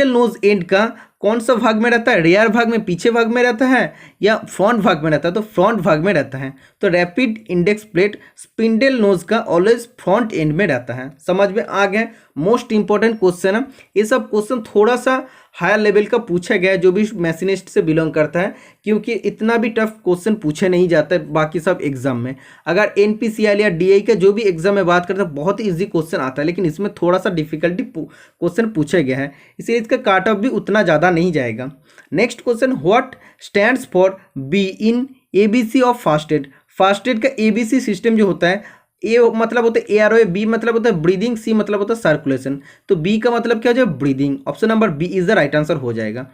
nose end का कौन सा भाग में रहता है? रेयर भाग में, पीछे भाग में रहता है या फ्रंट भाग में रहता है? तो फ्रंट भाग में रहता है। तो rapid index plate spindle nose का ऑलवेज फ्रंट एंड में रहता है। समझ में आ गया? मोस्ट इंपॉर्टेंट क्वेश्चन है। ये सब क्वेश्चन थोड़ा सा हायर लेवल का पूछा गया है जो भी मैशिनिस्ट से बिलोंग करता है, क्योंकि इतना भी टफ क्वेश्चन पूछे नहीं जाता है बाकी सब एग्जाम में। अगर NPCL या DI का जो भी एग्जाम में बात करते हैं बहुत ही ईजी क्वेश्चन आता है, लेकिन इसमें थोड़ा सा डिफिकल्टी क्वेश्चन पूछा गया है, इसलिए इसका काट ऑफ भी उतना ज़्यादा नहीं जाएगा। Next question, what stands for B in ABC of first aid. First aid का ABC सिस्टम जो होता है, ए मतलब होता है ARO, बी मतलब होता है ब्रीदिंग, सी मतलब होता है सर्कुलेशन। तो बी का मतलब क्या हो जाएगा? Breathing. Option number B is the right answer हो जाएगा।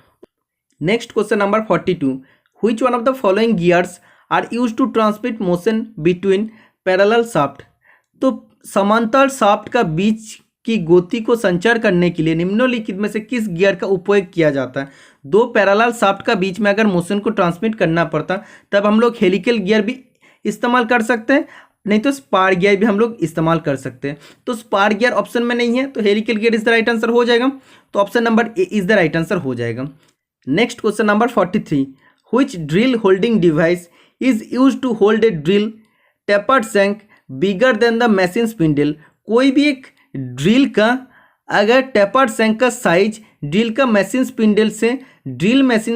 Next question number 42, which one of the following gears are used to transmit motion between parallel shaft. तो समांतर शाफ्ट का बीच की गति को संचार करने के लिए निम्नलिखित में से किस गियर का उपयोग किया जाता है? 2 पैरेलल शाफ्ट का बीच में अगर मोशन को ट्रांसमिट करना पड़ता तब हम लोग हेलिकल गियर भी इस्तेमाल कर सकते हैं, नहीं तो स्पार गियर भी हम लोग इस्तेमाल कर सकते हैं। तो स्पार गियर ऑप्शन में नहीं है, तो helical gear is the right answer हो जाएगा। तो option number A is the right answer हो जाएगा। Next question number 43, which drill holding device is use to hold a drill tapered shank bigger than the machine spindle. कोई भी एक drill का अगर टेपर्ड शैंक का साइज ड्रिल मशीन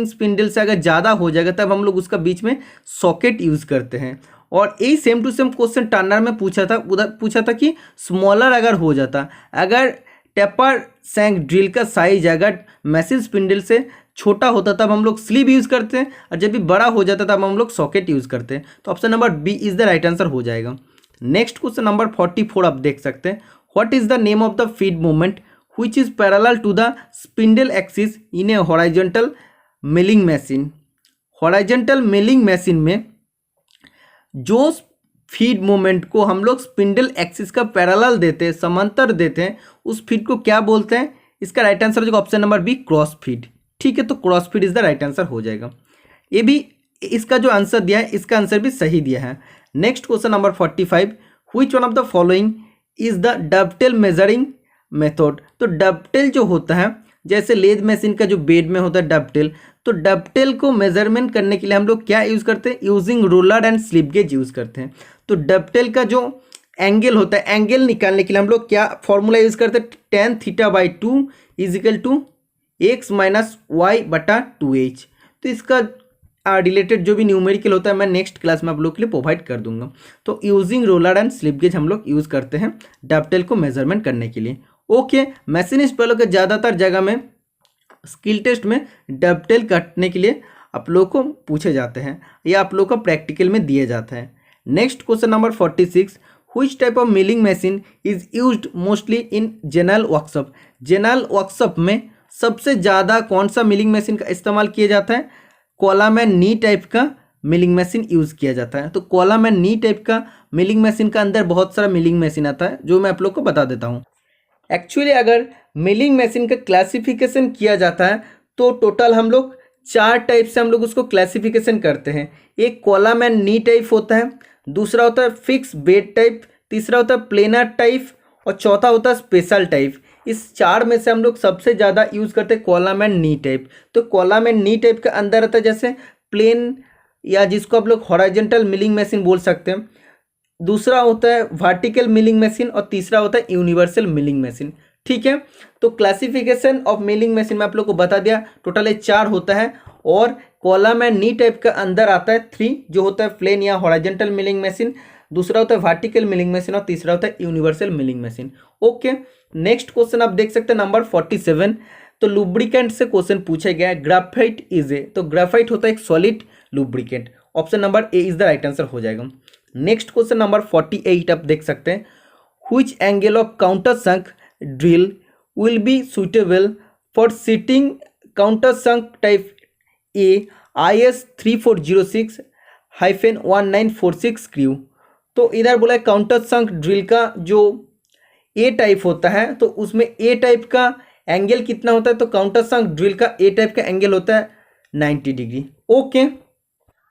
स्पिंडल से अगर ज़्यादा हो जाएगा तब हम लोग उसका बीच में सॉकेट यूज़ करते हैं। और यही same to same question turner में पूछा था, उधर पूछा था कि स्मॉलर अगर हो जाता, अगर टेपर शैंक ड्रिल का साइज अगर मशीन स्पिंडल से छोटा होता तब हम लोग स्लीव यूज़ करते हैं, और जब भी बड़ा हो जाता तब हम लोग सॉकेट यूज़ करते हैं। तो option number B is the right answer हो जाएगा। नेक्स्ट क्वेश्चन नंबर 44 आप देख सकते हैं, what is the name of the feed movement which is parallel to the spindle axis in a horizontal milling machine. Horizontal milling machine में जो feed movement को हम लोग स्पिंडल एक्सिस का पैरेलल देते हैं, समांतर देते हैं, उस फीड को क्या बोलते हैं? इसका राइट आंसर हो जाएगा option number B, cross feed. ठीक है, तो cross feed is the right answer हो जाएगा। ये भी इसका जो आंसर दिया है इसका आंसर भी सही दिया है। Next question number 45, which one of the following is the dovetail measuring method. तो डबटेल जो होता है, जैसे लेथ मशीन का जो बेड में होता है डबटेल, तो डबटेल को मेजरमेंट करने के लिए हम लोग क्या यूज़ करते हैं? Using roller and slip gauge use करते हैं। तो डबटेल का जो एंगल होता है, एंगल निकालने के लिए हम लोग क्या फॉर्मूला यूज़ करते हैं? tan θ/2 is equal to x minus Y बटा 2h। तो इसका रिलेटेड जो भी न्यूमेरिकल होता है मैं नेक्स्ट क्लास में आप लोग के लिए प्रोवाइड कर दूंगा। तो using roller and slip gauge हम लोग यूज़ करते हैं डबटेल को मेजरमेंट करने के लिए। ओके, मैशिनिस्ट वालों के ज़्यादातर जगह में स्किल टेस्ट में डबटेल काटने के लिए आप लोग को पूछे जाते हैं या आप लोग को प्रैक्टिकल में दिए जाता है। Next question number 46, which type of milling machine is used mostly in general workshop. General workshop में सबसे ज़्यादा कौन सा मिलिंग मशीन का इस्तेमाल किया जाता है? कॉलम एंड नी टाइप का मिलिंग मशीन यूज़ किया जाता है। तो कॉलम एंड नी टाइप का मिलिंग मशीन का अंदर बहुत सारा मिलिंग मशीन आता है जो मैं आप लोग को बता देता हूँ। एक्चुअली अगर मिलिंग मशीन का क्लासिफिकेशन किया जाता है तो टोटल हम लोग 4 टाइप से हम लोग उसको क्लासिफिकेशन करते हैं। एक कॉलम एंड नी टाइप होता है, दूसरा होता है फिक्स बेड टाइप, तीसरा होता है प्लेनर टाइप और चौथा होता है स्पेशल टाइप। इस 4 में से हम लोग सबसे ज़्यादा यूज़ करते हैं कॉलम एंड नी टाइप। तो कॉलम एंड नी टाइप का अंदर आता है जैसे प्लेन या जिसको आप लोग हॉरिजॉन्टल मिलिंग मशीन बोल सकते हैं, दूसरा होता है वर्टिकल मिलिंग मशीन और तीसरा होता है यूनिवर्सल मिलिंग मशीन। ठीक है, तो क्लासिफिकेशन ऑफ मिलिंग मशीन में आप लोग को बता दिया टोटल 4 होता है और कॉलम एंड नी टाइप का अंदर आता है 3 जो होता है प्लेन या हॉरिजॉन्टल मिलिंग मशीन, दूसरा होता है वर्टिकल मिलिंग मशीन और तीसरा होता है universal milling machine. Okay, next question आप देख सकते हैं नंबर 47। तो लुब्रिकेंट से क्वेश्चन पूछा गया है, ग्राफाइट इज ए, तो ग्राफाइट होता है एक solid lubricant, option number A is the right answer हो जाएगा। नेक्स्ट क्वेश्चन नंबर 48 आप देख सकते हैं, which angle of countersunk drill will be suitable for seating countersunk type A IS 3406-1946 screw. तो इधर बोला है काउंटरसंक ड्रिल का जो ए टाइप होता है तो उसमें ए टाइप का एंगल कितना होता है, तो काउंटरसंक ड्रिल का ए टाइप का एंगल होता है 90 डिग्री। ओके,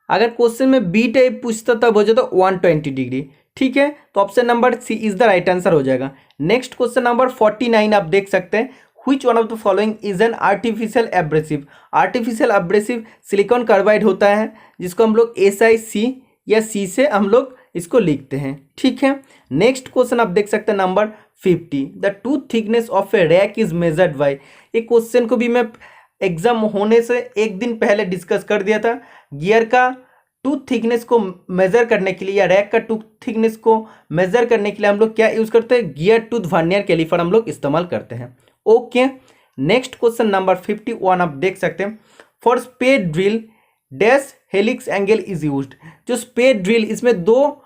अगर क्वेश्चन में बी टाइप पूछता तब हो जाता 120 डिग्री। ठीक है, तो option number C is the right answer हो जाएगा। नेक्स्ट क्वेश्चन नंबर 49 आप देख सकते हैं, which one of the following is an artificial abrasive. Artificial abrasive silicon carbide होता है जिसको हम लोग SiC या C से हम लोग इसको लिखते हैं। ठीक है, नेक्स्ट क्वेश्चन आप देख सकते हैं number 50, the tooth thickness of A rack is measured by. ये क्वेश्चन को भी मैं एग्जाम होने से एक दिन पहले डिस्कस कर दिया था। गियर का टूथ थिकनेस को मेजर करने के लिए या रैक का टूथ थिकनेस को मेजर करने के लिए हम लोग क्या यूज करते हैं, गियर टूथ वर्नियर कैलिपर हम लोग इस्तेमाल करते हैं। ओके, नेक्स्ट क्वेश्चन नंबर 51 आप देख सकते हैं, for spade drill dash helix angle is used. जो स्पेड ड्रिल इसमें 2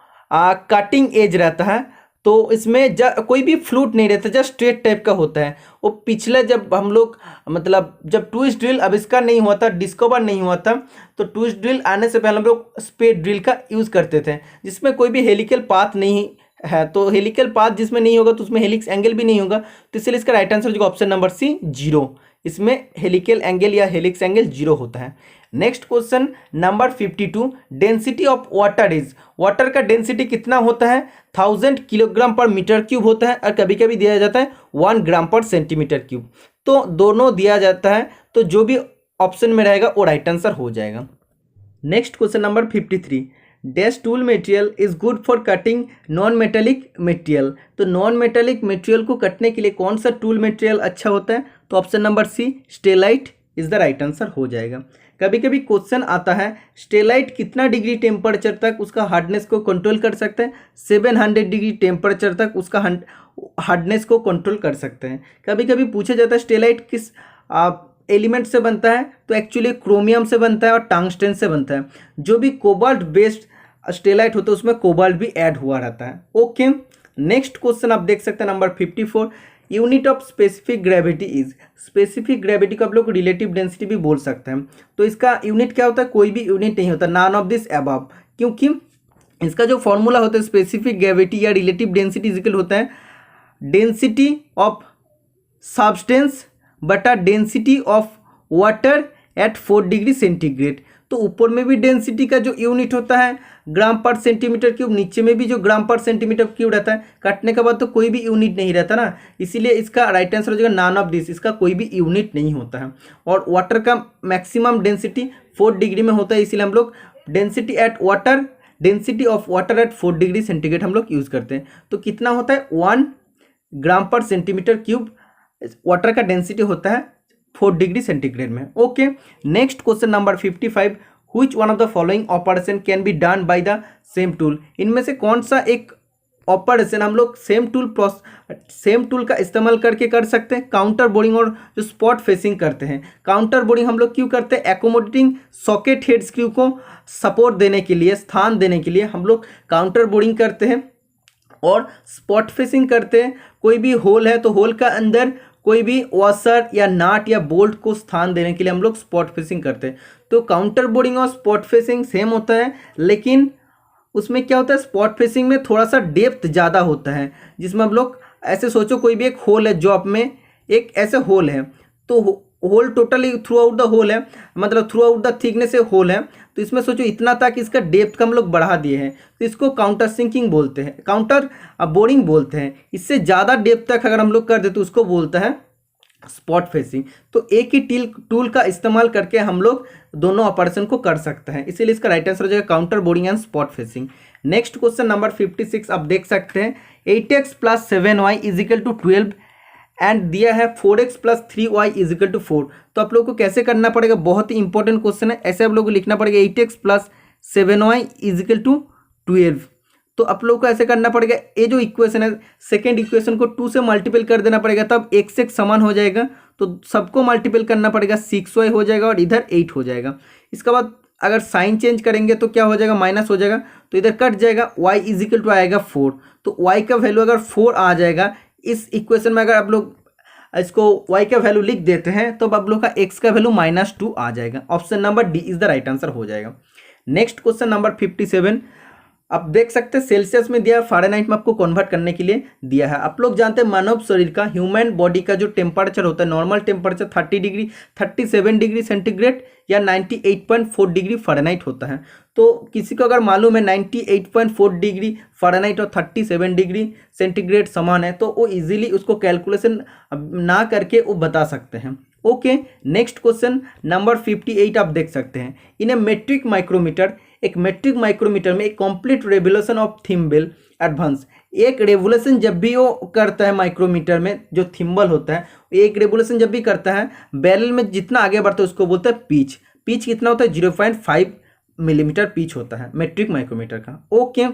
कटिंग एज रहता है, तो इसमें कोई भी फ्लूट नहीं रहता, जस्ट स्ट्रेट टाइप का होता है। वो पिछले जब हम लोग मतलब जब ट्विस्ट ड्रिल आविष्कार नहीं हुआ था, डिस्कवर नहीं हुआ था, तो ट्विस्ट ड्रिल आने से पहले हम लोग स्पेड ड्रिल का यूज़ करते थे जिसमें कोई भी हेलिकल पाथ नहीं है। तो हेलिकल पाथ जिसमें नहीं होगा तो उसमें हेलिक्स एंगल भी नहीं होगा, तो इसलिए इसका राइट आंसर हो जाएगा ऑप्शन नंबर सी 0। इसमें हेलिकल एंगल या हेलिक्स एंगल 0 होता है। Next question number 52, density of water is. Water का डेंसिटी कितना होता है, 1000 किलोग्राम पर मीटर क्यूब होता है और कभी कभी दिया जाता है 1 ग्राम पर सेंटीमीटर क्यूब। तो दोनों दिया जाता है, तो जो भी ऑप्शन में रहेगा वो राइट आंसर हो जाएगा। Next question number 53, dash tool material is good for cutting non metallic material. तो नॉन मेटेलिक मटेरियल को कटने के लिए कौन सा टूल मटेरियल अच्छा होता है, तो option number C stellite is the right answer हो जाएगा। कभी कभी क्वेश्चन आता है स्टेलाइट कितना डिग्री टेम्परेचर तक उसका हार्डनेस को कंट्रोल कर सकते हैं, 700 डिग्री टेम्परेचर तक उसका हार्डनेस को कंट्रोल कर सकते हैं। कभी कभी पूछा जाता है स्टेलाइट किस एलिमेंट से बनता है, तो एक्चुअली क्रोमियम से बनता है और टंगस्टन से बनता है। जो भी कोबाल्ट बेस्ड स्टेलाइट होता है उसमें कोबाल्ट भी ऐड हुआ रहता है। ओके, नेक्स्ट क्वेश्चन आप देख सकते हैं number 54, unit of specific gravity is. Specific gravity को आप लोग रिलेटिव डेंसिटी भी बोल सकते हैं। तो इसका यूनिट क्या होता है, कोई भी यूनिट नहीं होता, नॉन ऑफ दिस अबव, क्योंकि इसका जो फॉर्मूला होता है स्पेसिफिक ग्रेविटी या रिलेटिव डेंसिटी इक्वल होता है डेंसिटी ऑफ सब्सटेंस बटा density of water at 4 degree centigrade. तो ऊपर में भी डेंसिटी का जो यूनिट होता है ग्राम पर सेंटीमीटर क्यूब, नीचे में भी जो ग्राम पर सेंटीमीटर क्यूब रहता है, काटने के बाद तो कोई भी यूनिट नहीं रहता ना, इसीलिए इसका राइट आंसर हो जाएगा नॉन ऑफ दिस, इसका कोई भी यूनिट नहीं होता है। और वाटर का मैक्सिमम डेंसिटी 4 डिग्री में होता है, इसीलिए हम लोग density of water at 4 degree centigrade हम लोग यूज़ करते हैं। तो कितना होता है 1 ग्राम पर सेंटीमीटर क्यूब वाटर का डेंसिटी होता है 4 डिग्री सेंटीग्रेड में। Okay, next question number 55, which one of the following operation can be done by the same tool. इनमें से कौन सा एक ऑपरेशन हम लोग सेम टूल का इस्तेमाल करके कर सकते हैं। काउंटर बोरिंग और जो स्पॉट फेसिंग करते हैं। काउंटर बोरिंग हम लोग क्यों करते हैं, एकोमोडेटिंग सॉकेट हेड स्क्रू को सपोर्ट देने के लिए, स्थान देने के लिए हम लोग काउंटर बोरिंग करते हैं। और स्पॉट फेसिंग करते हैं, कोई भी होल है तो होल का अंदर कोई भी वॉशर या नाट या बोल्ट को स्थान देने के लिए हम लोग स्पॉट फेसिंग करते हैं। तो काउंटर बोरिंग और स्पॉट फेसिंग सेम होता है, लेकिन उसमें क्या होता है स्पॉट फेसिंग में थोड़ा सा डेप्थ ज़्यादा होता है, जिसमें हम लोग ऐसे सोचो कोई भी एक होल है, जॉब में एक ऐसे होल है, तो hole totally through out the hole है, मतलब थ्रू आउट द थिकनेस से होल है, तो इसमें सोचो इतना तक इसका डेप्थ का हम लोग बढ़ा दिए हैं, तो इसको काउंटर सिंकिंग बोलते हैं, काउंटर बोरिंग बोलते हैं। इससे ज़्यादा डेप्थ तक अगर हम लोग कर दे तो उसको बोलता है स्पॉट फेसिंग। तो एक ही टूल का इस्तेमाल करके हम लोग दोनों ऑपरेशन को कर सकते हैं, इसीलिए इसका राइट आंसर हो जाएगा counter boring and spot facing. Next question number 56 आप देख सकते हैं, 8x + 7y = 12 एंड दिया है 4x plus 3y is equal to 4। तो आप लोगों को कैसे करना पड़ेगा, बहुत ही इंपॉर्टेंट क्वेश्चन है। ऐसे आप लोगों को लिखना पड़ेगा 8x plus 7y is equal to 12। तो आप लोगों को ऐसे करना पड़ेगा, ये जो इक्वेशन है सेकेंड इक्वेशन को 2 से मल्टीपल कर देना पड़ेगा, तब x से समान हो जाएगा। तो सबको मल्टीपल करना पड़ेगा, 6y हो जाएगा और इधर 8 हो जाएगा। इसके बाद अगर साइन चेंज करेंगे तो क्या हो जाएगा, माइनस हो जाएगा, तो इधर कट जाएगा, y इज इक्वल टू आएगा 4। तो y का वैल्यू अगर 4 आ जाएगा इस इक्वेशन में, अगर आप लोग इसको y का वैल्यू लिख देते हैं तो आप लोग का x का वैल्यू -2 आ जाएगा। Option number D is the right answer हो जाएगा। नेक्स्ट क्वेश्चन नंबर 57 आप देख सकते हैं सेल्सियस में दिया, फ़ारेनहाइट में आपको कन्वर्ट करने के लिए दिया है। आप लोग जानते हैं मानव शरीर का, ह्यूमन बॉडी का जो टेम्परेचर होता है, normal temperature 30 degree 37 degree centigrade या 98.4 डिग्री फ़ारेनहाइट होता है। तो किसी को अगर मालूम है 98.4 डिग्री फ़ारेनहाइट और 37 डिग्री सेंटीग्रेड समान है, तो वो इजीली उसको कैलकुलेशन ना करके वो बता सकते हैं। ओके, नेक्स्ट क्वेश्चन नंबर 58 आप देख सकते हैं। इन ए मेट्रिक माइक्रोमीटर, एक मेट्रिक माइक्रोमीटर में एक complete revolution of thimble advance, एक रेवोल्यूशन जब भी वो करता है माइक्रोमीटर में, जो थिम्बल होता है एक रेवोल्यूशन जब भी करता है बैरल में जितना आगे बढ़ता है उसको बोलते हैं पिच। पिच कितना होता है, 0.5 मिलीमीटर पिच होता है मेट्रिक माइक्रोमीटर का। ओके,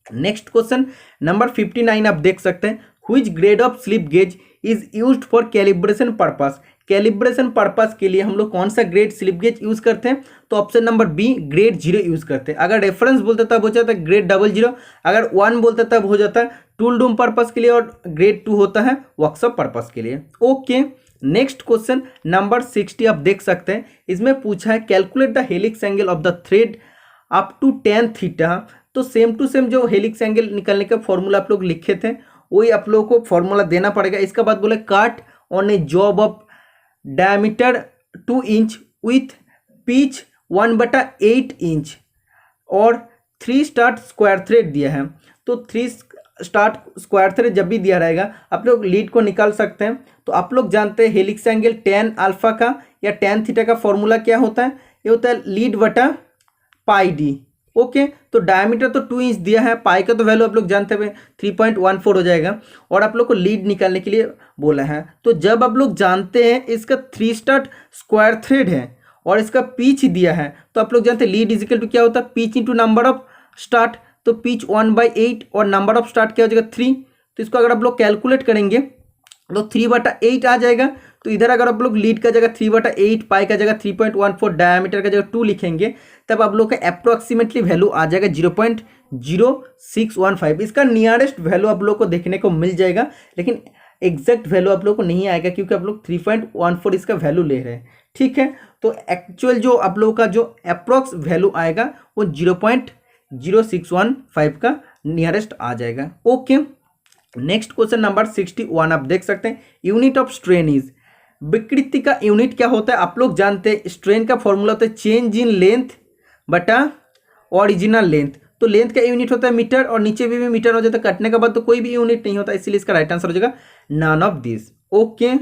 नेक्स्ट क्वेश्चन नंबर 59 आप देख सकते हैं। Which grade of slip gauge is used for calibration purpose, calibration purpose के लिए हम लोग कौन सा ग्रेड स्लिप गेज यूज करते हैं, तो option number B grade 0 use करते हैं। अगर रेफरेंस बोलते तब हो जाता है ग्रेड 00, अगर 1 बोलते तब हो जाता है टूल डूम पर्पस के लिए, और ग्रेड 2 होता है वर्कशॉप पर्पस के लिए। ओके, नेक्स्ट क्वेश्चन नंबर 60 आप देख सकते हैं। इसमें पूछा है calculate the helix angle of the thread up to tan theta. तो सेम टू सेम जो हेलिक्स एंगल निकालने का फॉर्मूला आप लोग लिखे थे वही आप लोगों को फॉर्मूला देना पड़ेगा। इसका बाद बोले काट on A job of diameter 2 inch with pitch 1/8 inch और 3 स्टार्ट स्क्वायर थ्रेड दिया है। तो 3 स्टार्ट स्क्वायर थ्रेड जब भी दिया रहेगा आप लोग लीड को निकाल सकते हैं। तो आप लोग जानते हैं हेलिक्स एंगल tan अल्फा का या tan थीटा का फॉर्मूला क्या होता है, ये होता है लीड बटा पाई डी। ओके, तो डायमीटर तो 2 इंच दिया है, पाई का तो वैल्यू आप लोग जानते हैं 3.14 हो जाएगा, और आप लोग को लीड निकालने के लिए बोला है। तो जब आप लोग जानते हैं इसका 3 स्टार्ट स्क्वायर थ्रेड है और इसका पिच दिया है, तो आप लोग जानते हैं लीड इजिकल टू क्या होता है, pitch into number of start. तो पिच 1/8 और नंबर ऑफ स्टार्ट क्या हो जाएगा 3। तो इसको अगर आप लोग कैलकुलेट करेंगे तो 3/8 आ जाएगा। तो इधर अगर आप लोग लीड का जगह 3/8, पाई का जगह 3.14, डायमीटर का जगह 2 लिखेंगे, तब आप लोग का अप्रोक्सीमेटली वैल्यू आ जाएगा 0.0615। इसका नियरेस्ट वैल्यू आप लोग को देखने को मिल जाएगा, लेकिन एग्जैक्ट वैल्यू आप लोग को नहीं आएगा क्योंकि आप लोग 3.14 इसका वैल्यू ले रहे हैं। ठीक है, तो एक्चुअल जो आप लोग का जो अप्रोक्स वैल्यू आएगा वो 0.0615 का नियरेस्ट आ जाएगा। ओके, नेक्स्ट क्वेश्चन नंबर 61 आप देख सकते हैं। यूनिट ऑफ स्ट्रेन इज, विकृति का यूनिट क्या होता है, आप लोग जानते हैं स्ट्रेन का फॉर्मूला होता है चेंज इन लेंथ बटा ओरिजिनल लेंथ। तो लेंथ का यूनिट होता है मीटर और नीचे भी मीटर हो जाता है, कटने के बाद तो कोई भी यूनिट नहीं होता, इसीलिए इसका राइट आंसर हो जाएगा none of this. Okay,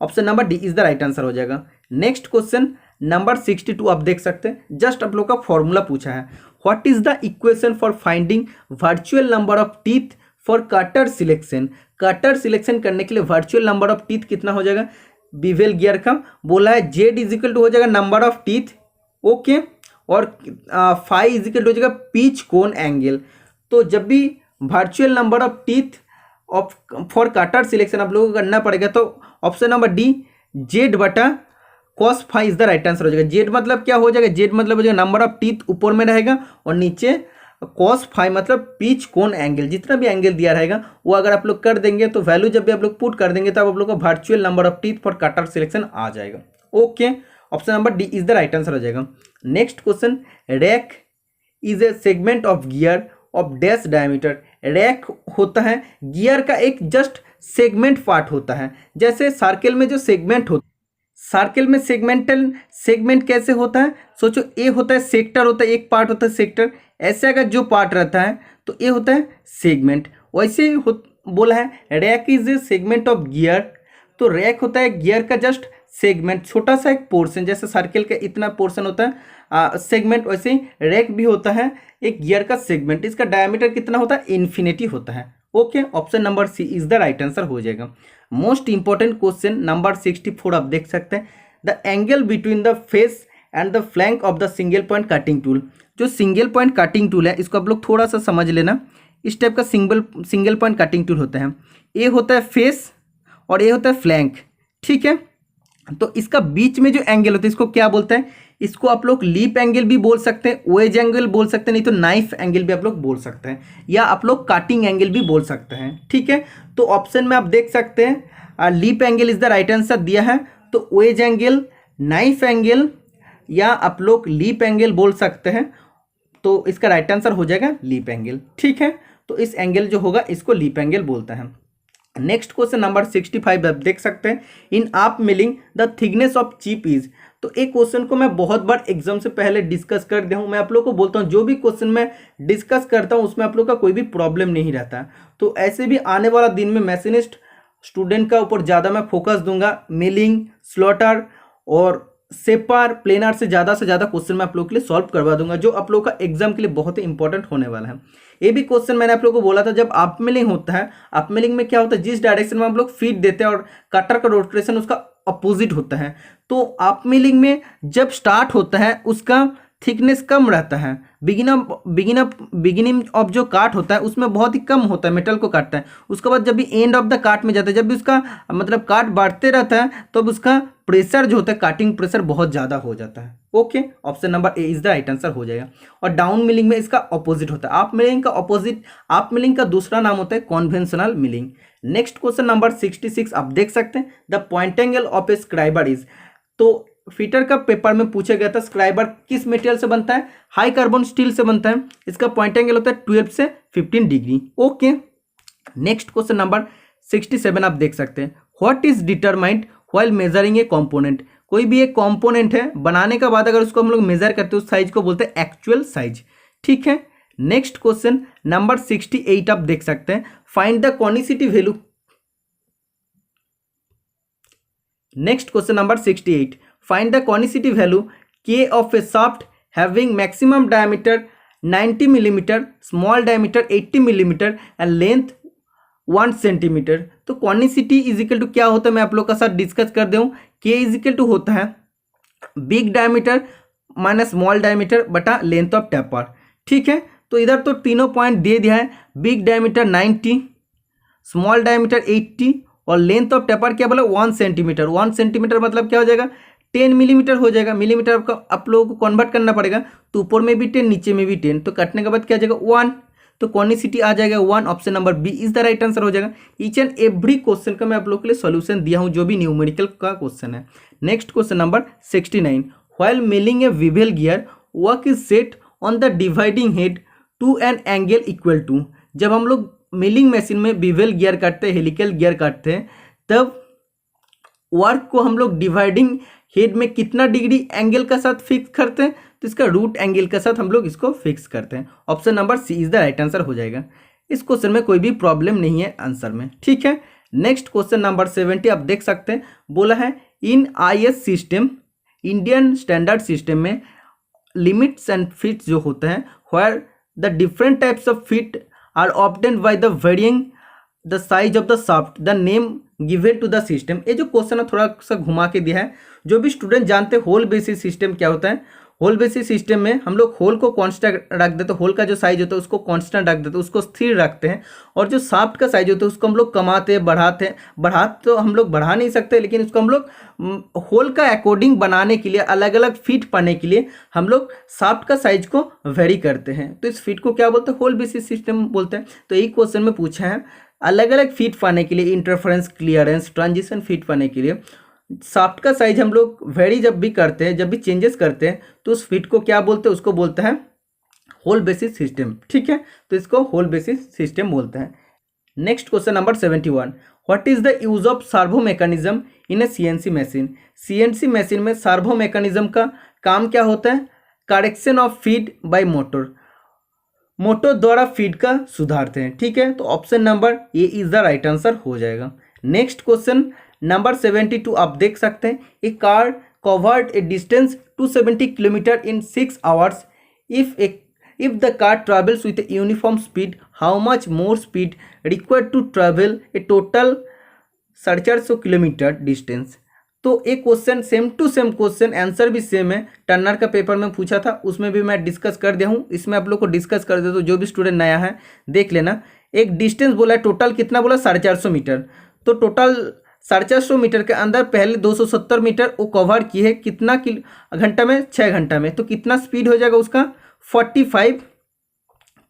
option number D is the right answer हो जाएगा। नेक्स्ट क्वेश्चन नंबर 62 आप देख सकते हैं। जस्ट आप लोग का फॉर्मूला पूछा है, what is the equation for finding virtual number of teeth for cutter selection. Cutter selection करने के लिए वर्चुअल नंबर ऑफ टीथ कितना हो जाएगा, बिवेल गियर का बोला है जेड इजिकल टू हो जाएगा नंबर ऑफ टीथ। ओके, और फाई इजिकल टू हो जाएगा पिच कोन एंगल। तो जब भी virtual number of teeth of for cutter selection आप लोगों को करना पड़ेगा, तो ऑप्शन नंबर डी जेड बटा cos phi is the right answer हो जाएगा। जेड मतलब क्या हो जाएगा, जेड मतलब हो जाएगा नंबर ऑफ टीथ ऊपर में रहेगा और नीचे कॉस फाई मतलब पिच कोन एंगल, जितना भी एंगल दिया रहेगा वो अगर आप लोग कर देंगे तो वैल्यू जब भी आप लोग पुट कर देंगे तब आप लोग का virtual number of teeth for cutter selection आ जाएगा। Okay, option number D is the right answer हो जाएगा। Next question, rack is a segment of gear of dash diameter. Rack होता है गियर का एक जस्ट सेगमेंट पार्ट होता है, जैसे सर्कल में जो सेगमेंट होता है, सर्कल में सेगमेंट कैसे होता है, सोचो ए होता है सेक्टर होता है, एक पार्ट होता है सेक्टर, ऐसे अगर जो पार्ट रहता है तो ये होता है सेगमेंट। वैसे ही बोला है rack is a segment of gear. तो रैक होता है गियर का जस्ट सेगमेंट, छोटा सा एक पोर्शन, जैसे सर्कल का इतना पोर्शन होता है सेगमेंट, वैसे ही रैक भी होता है एक गियर का सेगमेंट। इसका डायमीटर कितना होता है, इन्फिनिटी होता है। Okay, option number C is the right answer हो जाएगा। मोस्ट इंपॉर्टेंट क्वेश्चन नंबर 64 आप देख सकते हैं, the angle between the face and the flank of the single point cutting tool. जो सिंगल पॉइंट कटिंग टूल है इसको आप लोग थोड़ा सा समझ लेना। इस टाइप का सिंगल पॉइंट कटिंग टूल होता है, ये होता है फेस और ये होता है फ्लैंक, ठीक है। तो इसका बीच में जो एंगल होता है इसको क्या बोलते हैं, इसको आप लोग लीप एंगल भी बोल सकते हैं, वेज एंगल बोल सकते हैं, नहीं तो नाइफ एंगल भी आप लोग बोल सकते हैं, या आप लोग कटिंग एंगल भी बोल सकते हैं, ठीक है। तो ऑप्शन में आप देख सकते हैं leap angle is the right answer दिया है, तो वेज एंगल, नाइफ एंगल या आप लोग लीप एंगल बोल सकते हैं, तो इसका राइट आंसर हो जाएगा लीप एंगल, ठीक है। तो इस एंगल जो होगा इसको लीप एंगल बोलते हैं। नेक्स्ट क्वेश्चन नंबर 65 आप देख सकते हैं, इन आप milling the thickness of chip is. तो एक क्वेश्चन को मैं बहुत बार एग्जाम से पहले डिस्कस कर दिया हूं, मैं आप लोग को बोलता हूं जो भी क्वेश्चन मैं डिस्कस करता हूं उसमें आप लोग का कोई भी प्रॉब्लम नहीं रहता। तो ऐसे भी आने वाला दिन में मैशिनिस्ट स्टूडेंट का ऊपर ज़्यादा मैं फोकस दूंगा, मिलिंग, स्लॉटर और सेपार, प्लेनार से ज़्यादा क्वेश्चन मैं आप लोग के लिए सॉल्व करवा दूंगा, जो आप लोग का एग्जाम के लिए बहुत ही इंपॉर्टेंट होने वाला है। ये भी क्वेश्चन मैंने आप लोग को बोला था, जब अप मिलिंग होता है, अप मिलिंग में क्या होता है, जिस डायरेक्शन में हम लोग फीड देते हैं और कटर का रोटेशन उसका अपोजिट होता है, तो अप मिलिंग में जब स्टार्ट होता है उसका थिकनेस कम रहता है, बिगिनिंग ऑफ जो काट होता है उसमें बहुत ही कम होता है, मेटल को काटता है। उसके बाद जब भी एंड ऑफ द काट में जाता है, जब भी उसका मतलब काट बढ़ते रहता है तो उसका प्रेशर जो होता है, काटिंग प्रेशर बहुत ज़्यादा हो जाता है। Okay, option number A is the right answer हो जाएगा। और डाउन मिलिंग में इसका ऑपोजिट होता है, आप मिलिंग का ऑपोजिट, आप मिलिंग का दूसरा नाम होता है conventional milling. Next question number 66 आप देख सकते हैं, the point angle of A scriber is. तो फीटर का पेपर में पूछा गया था स्क्राइबर किस मटेरियल से बनता है, हाई कार्बन स्टील से बनता है, इसका पॉइंट एंगल होता है 12 से 15 degree. Okay, next question number 67 आप देख सकते हैं, what is determined while measuring A component. कोई भी एक कंपोनेंट है, बनाने के बाद अगर उसको हम लोग मेजर करते हैं उस साइज को बोलते हैं एक्चुअल साइज, ठीक है। नेक्स्ट क्वेश्चन नंबर 68 आप देख सकते हैं, find the conicity value. Next question number 68, find the conicity value K of a shaft having maximum diameter 90 mm, small diameter 80 mm and length 1 cm। तो कॉनिसिटी इज इक्वल टू क्या होता है मैं आप लोग का साथ डिस्कस कर दूं। K इज इक्वल टू होता है big diameter minus small diameter बटा लेंथ ऑफ टेपर, ठीक है। तो इधर तो तीनों पॉइंट दे दिया है, बिग डायमीटर 90, स्मॉल डायमीटर 80 और लेंथ ऑफ टेपर क्या बोला 1 सेंटीमीटर। 1 सेंटीमीटर मतलब क्या हो जाएगा 10 मिलीमीटर हो जाएगा। मिलीमीटर आपका आप लोगों को कन्वर्ट करना पड़ेगा, तो ऊपर में भी 10 नीचे में भी 10, तो काटने के बाद क्या आ जाएगा 1, तो कॉनिसिटी आ जाएगा 1। Option number B is the right answer हो जाएगा। ईच एंड एवरी क्वेश्चन का मैं आप लोगों के लिए सॉल्यूशन दिया हूं जो भी न्यूमेरिकल का क्वेश्चन है। Next question number 69, while milling a bevel gear work is set on the dividing head to an angle equal to. जब हम लोग मिलिंग मशीन में विवेल गियर काटते हैं, हेलिकल गियर काटते हैं, तब वर्क को हम लोग डिवाइडिंग हेड में कितना डिग्री एंगल का साथ फिक्स करते हैं, तो इसका रूट एंगल के साथ हम लोग इसको फिक्स करते हैं। Option number C is the right answer हो जाएगा। इस क्वेश्चन में कोई भी प्रॉब्लम नहीं है आंसर में, ठीक है। नेक्स्ट क्वेश्चन नंबर 70 आप देख सकते हैं, बोला है in IS system, Indian standard system में लिमिट्स एंड फिट्स जो होते हैं, where the different types of fit are obtained by the varying the size of the shaft, the name given to the system. ये जो question है थोड़ा सा घुमा के दिया है, जो भी स्टूडेंट जानते हैं होल बेसिस सिस्टम क्या होता है। होल बेसिस सिस्टम में हम लोग होल को कांस्टेंट रख देते हैं, होल का जो साइज होता है उसको कांस्टेंट रख देते हैं, उसको स्थिर रखते हैं, और जो शाफ्ट का साइज होता है उसको हम लोग कमाते हैं, बढ़ाते हैं। बढ़ा तो हम लोग बढ़ा नहीं सकते, लेकिन उसको हम लोग होल का अकॉर्डिंग बनाने के लिए, अलग अलग फिट पाने के लिए हम लोग शाफ्ट का साइज को वेरी करते हैं। तो इस फिट को क्या बोलते हैं, होल बेसिस सिस्टम बोलते हैं। तो एक क्वेश्चन में पूछा है अलग अलग फिट पाने के लिए, इंटरफेरेंस, क्लियरेंस, ट्रांजिशन फिट पाने के लिए शाफ्ट का साइज हम लोग वेरी जब भी करते हैं, जब भी चेंजेस करते हैं, तो उस फिट को क्या बोलते हैं, उसको बोलते हैं होल बेसिस सिस्टम, ठीक है। तो इसको होल बेसिस सिस्टम बोलते हैं। Next question number 71, what is the use of servo mechanism in a CNC machine. CNC machine में सर्वो मैकेनिज्म का काम क्या होता है, correction of feed by motor, motor द्वारा फीड का सुधारते हैं, ठीक है। तो option number A is the right answer हो जाएगा। नेक्स्ट क्वेश्चन नंबर 72 आप देख सकते हैं, a car covered a distance 270 kilometre in 6 hours, if the car travels with a uniform speed, how much more speed required to travel a total 450 kilometre distance. तो एक question same to same question, answer भी same है, turner का paper में पूछा था, उसमें भी मैं डिस्कस कर दिया हूँ, इसमें आप लोग को डिस्कस कर दे, तो जो भी स्टूडेंट नया है देख लेना। एक डिस्टेंस बोला है, टोटल कितना बोला, 450 मीटर। तो टोटल 450 मीटर के अंदर पहले 270 मीटर वो कवर की है, कितना घंटा में, 6 घंटा में। तो कितना स्पीड हो जाएगा उसका, 45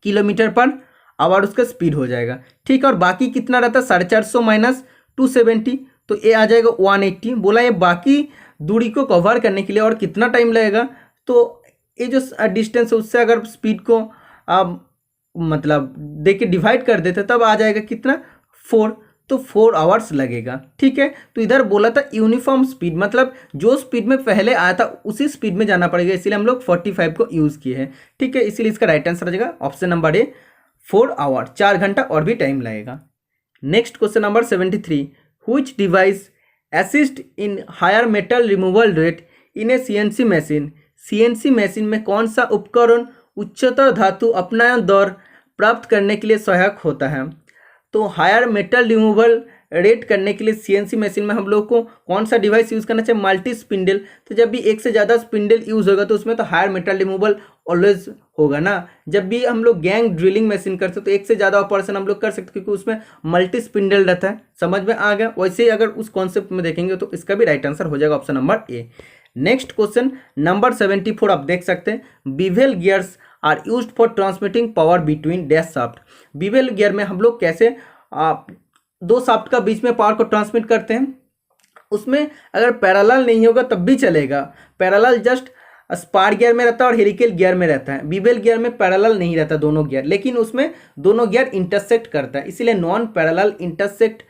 किलोमीटर पर आवर उसका स्पीड हो जाएगा। ठीक है, और बाकी कितना रहता है, 450 माइनस 270, तो ये आ जाएगा 180। बोला ये बाकी दूरी को कवर करने के लिए और कितना टाइम लगेगा, तो ये जो डिस्टेंस है उससे अगर स्पीड को मतलब देख के डिवाइड कर देते तब आ जाएगा कितना, 4, तो 4 आवर्स लगेगा। ठीक है, तो इधर बोला था यूनिफॉर्म स्पीड, मतलब जो स्पीड में पहले आया था उसी स्पीड में जाना पड़ेगा, इसीलिए हम लोग 45 को यूज़ किए हैं। ठीक है, इसीलिए इसका राइट आंसर आ जाएगा ऑप्शन नंबर ए, 4 आवर, 4 घंटा और भी टाइम लगेगा। Next question number 73, which device assist in higher metal removal rate in a CNC machine. CNC machine में कौन सा उपकरण उच्चतर धातु अपनायन दर प्राप्त करने के लिए सहायक होता है। तो हायर मेटल रिमूवल रेट करने के लिए सीएनसी मशीन में हम लोग को कौन सा डिवाइस यूज़ करना चाहिए, मल्टी स्पिंडल। तो जब भी एक से ज़्यादा स्पिंडल यूज़ होगा तो उसमें तो हायर मेटल रिमूवल ऑलवेज होगा ना। जब भी हम लोग गैंग ड्रिलिंग मशीन करते हैं तो एक से ज़्यादा ऑपरेशन हम लोग कर सकते हैं, क्योंकि उसमें मल्टी स्पिंडल रहता है। समझ में आ गया। वैसे ही अगर उस कॉन्सेप्ट में देखेंगे तो इसका भी राइट आंसर हो जाएगा option number A. Next question number 74 आप देख सकते हैं, bevel gears are used for transmitting power between dash shaft. Bevel gear में हम लोग कैसे दो शाफ्ट का बीच में पावर को ट्रांसमिट करते हैं। उसमें अगर पैरेलल नहीं होगा तब भी चलेगा, पैरेलल जस्ट स्पार गियर में रहता है और हेलिकल गियर में रहता है। बिवेल गियर में पैरेलल नहीं रहता दोनों गियर, लेकिन उसमें दोनों गियर इंटरसेक्ट करता है, इसीलिए नॉन पैरेलल इंटरसेक्ट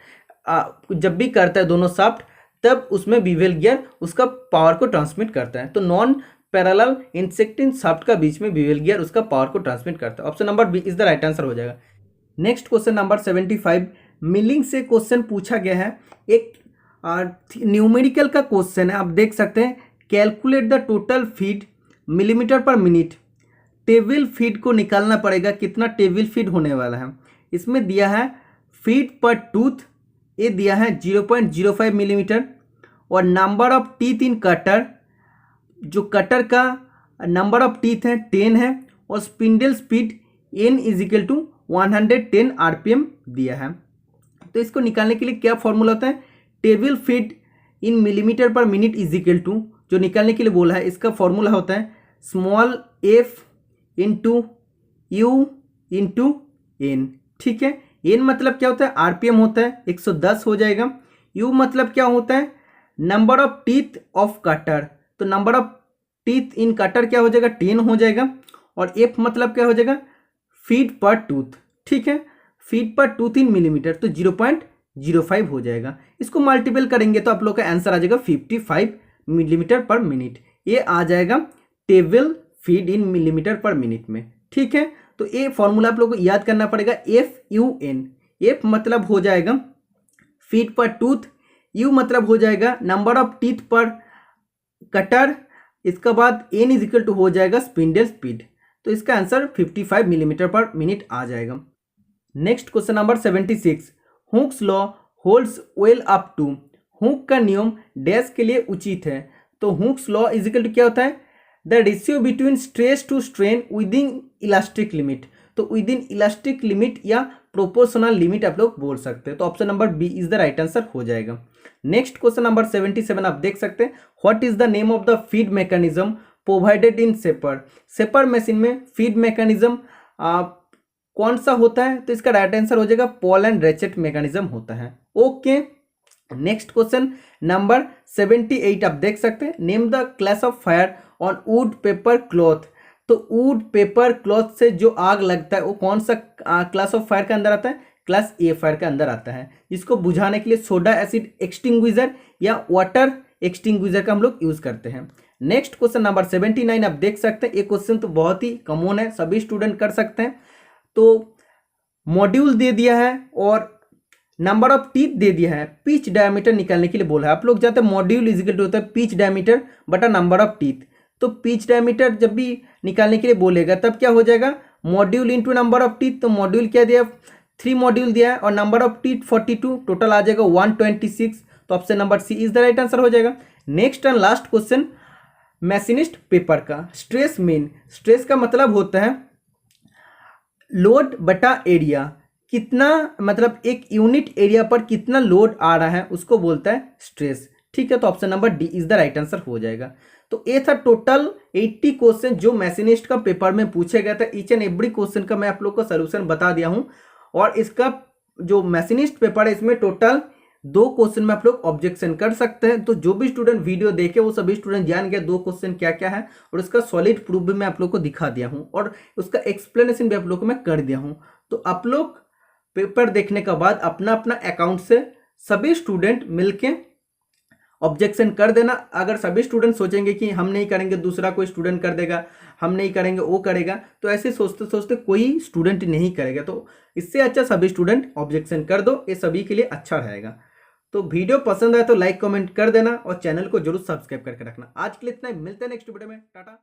जब भी करता है दोनों शाफ्ट तब उसमें बिवेल गियर उसका पावर को ट्रांसमिट करता है। तो नॉन पैरेलल इंटरसेक्टिंग शाफ्ट का बीच में बिवेल गियर उसका पावर को ट्रांसमिट करता है। Option number B is the right answer हो जाएगा। नेक्स्ट क्वेश्चन नंबर 75, मिलिंग से क्वेश्चन पूछा गया है। एक न्यूमेरिकल का क्वेश्चन है, आप देख सकते हैं, calculate the total feed millimetre पर मिनट। टेबल फीड को निकालना पड़ेगा, कितना टेबल फीड होने वाला है। इसमें दिया है फीड पर टूथ, ये दिया है 0.05 मिलीमीटर, और number of teeth in cutter, जो कटर का नंबर ऑफ टीथ है 10 है, और स्पिंडल स्पीड n = 110 RPM दिया है। तो इसको निकालने के लिए क्या फॉर्मूला होता है, टेबल फीड इन मिलीमीटर पर मिनट इजिकल टू, जो निकालने के लिए बोला है इसका फॉर्मूला होता है small f into u into n। ठीक है, n मतलब क्या होता है, RPM होता है, 110 हो जाएगा। u मतलब क्या होता है, number of teeth of cutter, तो number of teeth in cutter क्या हो जाएगा, 10 हो जाएगा। और f मतलब क्या हो जाएगा, फीट पर टूथ। ठीक है, फीट पर टूथ इन मिलीमीटर, तो 0.05 हो जाएगा। इसको मल्टीपल करेंगे तो आप लोग का आंसर आ जाएगा 55 मिलीमीटर पर मिनट। ये आ जाएगा टेबल फीड इन मिलीमीटर पर मिनट में। ठीक है, तो ये फॉर्मूला आप लोग को याद करना पड़ेगा, FUN। F मतलब हो जाएगा फीट पर टूथ, U मतलब हो जाएगा नंबर ऑफ टीथ पर कटर, इसके बाद n = हो जाएगा स्पिंडल स्पीड। तो इसका आंसर 55 मिलीमीटर पर मिनट आ जाएगा। Next question number 76, Hooke's law holds well up to. Hooke का नियम डैश के लिए उचित है। तो हुक्स लॉ = क्या होता है, the ratio between stress to strain within elastic limit. तो विदिन इलास्टिक लिमिट या प्रोपोर्शनल लिमिट आप लोग बोल सकते हैं। तो option number B is the right answer हो जाएगा। नेक्स्ट क्वेश्चन नंबर 77 आप देख सकते हैं, what is the name of the feed mechanism provided in shaper. Shaper machine में फीड मैकेनिज्म कौन सा होता है, तो इसका राइट आंसर हो जाएगा पॉल एंड रेचेट मैकेनिज्म होता है। ओके, नेक्स्ट क्वेश्चन नंबर 78 आप देख सकते हैं, name the class of fire on would paper cloth. तो वुड पेपर क्लॉथ से जो आग लगता है वो कौन सा क्लास ऑफ फायर के अंदर आता है, क्लास ए फायर के अंदर आता है। इसको बुझाने के लिए सोडा एसिड एक्सटिंग्विशर या वाटर एक्सटिंग्विशर का हम लोग यूज करते हैं। नेक्स्ट क्वेश्चन नंबर 79 आप देख सकते हैं, ये क्वेश्चन तो बहुत ही कॉमन है, सभी स्टूडेंट कर सकते हैं। तो मॉड्यूल दे दिया है और नंबर ऑफ टीथ दे दिया है, पिच डायमीटर निकालने के लिए बोला है। आप लोग जानते हैं मॉड्यूल = होता है पिच डायमीटर बटा नंबर ऑफ टीथ। तो पिच डायमीटर जब भी निकालने के लिए बोलेगा तब क्या हो जाएगा, module into number of teeth. तो मॉड्यूल क्या दिया 3 मॉड्यूल दिया है और नंबर ऑफ टी 42, टोटल आ जाएगा 126। तो option number C is the right answer हो जाएगा। Next and last question machinist paper का स्ट्रेस मीन। स्ट्रेस का मतलब होता है लोड बटा एरिया, कितना मतलब एक यूनिट एरिया पर कितना लोड आ रहा है उसको बोलता है स्ट्रेस। ठीक है, तो option number D is the right answer हो जाएगा। तो ये था टोटल 80 क्वेश्चन जो मैशिनिस्ट का पेपर में पूछे गया था। ईच एंड एवरी क्वेश्चन का मैं आप लोग को सोल्यूशन बता दिया हूं। और इसका जो मैशिनिस्ट पेपर है इसमें टोटल 2 क्वेश्चन में आप लोग ऑब्जेक्शन कर सकते हैं। तो जो भी स्टूडेंट वीडियो देखे वो सभी स्टूडेंट जान गया 2 क्वेश्चन क्या क्या है, और उसका सॉलिड प्रूफ भी मैं आप लोग को दिखा दिया हूं और उसका एक्सप्लेनेशन भी आप लोग को मैं कर दिया हूं। तो आप लोग पेपर देखने के बाद अपना अपना अकाउंट से सभी स्टूडेंट मिलके ऑब्जेक्शन कर देना। अगर सभी स्टूडेंट सोचेंगे कि हम नहीं करेंगे दूसरा कोई स्टूडेंट कर देगा, हम नहीं करेंगे वो करेगा, तो ऐसे सोचते सोचते कोई स्टूडेंट नहीं करेगा। तो इससे अच्छा सभी स्टूडेंट ऑब्जेक्शन कर दो, ये सभी के लिए अच्छा रहेगा। तो वीडियो पसंद आए तो लाइक कमेंट कर देना और चैनल को जरूर सब्सक्राइब करके रखना। आज के लिए इतना ही, मिलते हैं नेक्स्ट वीडियो में। टाटा।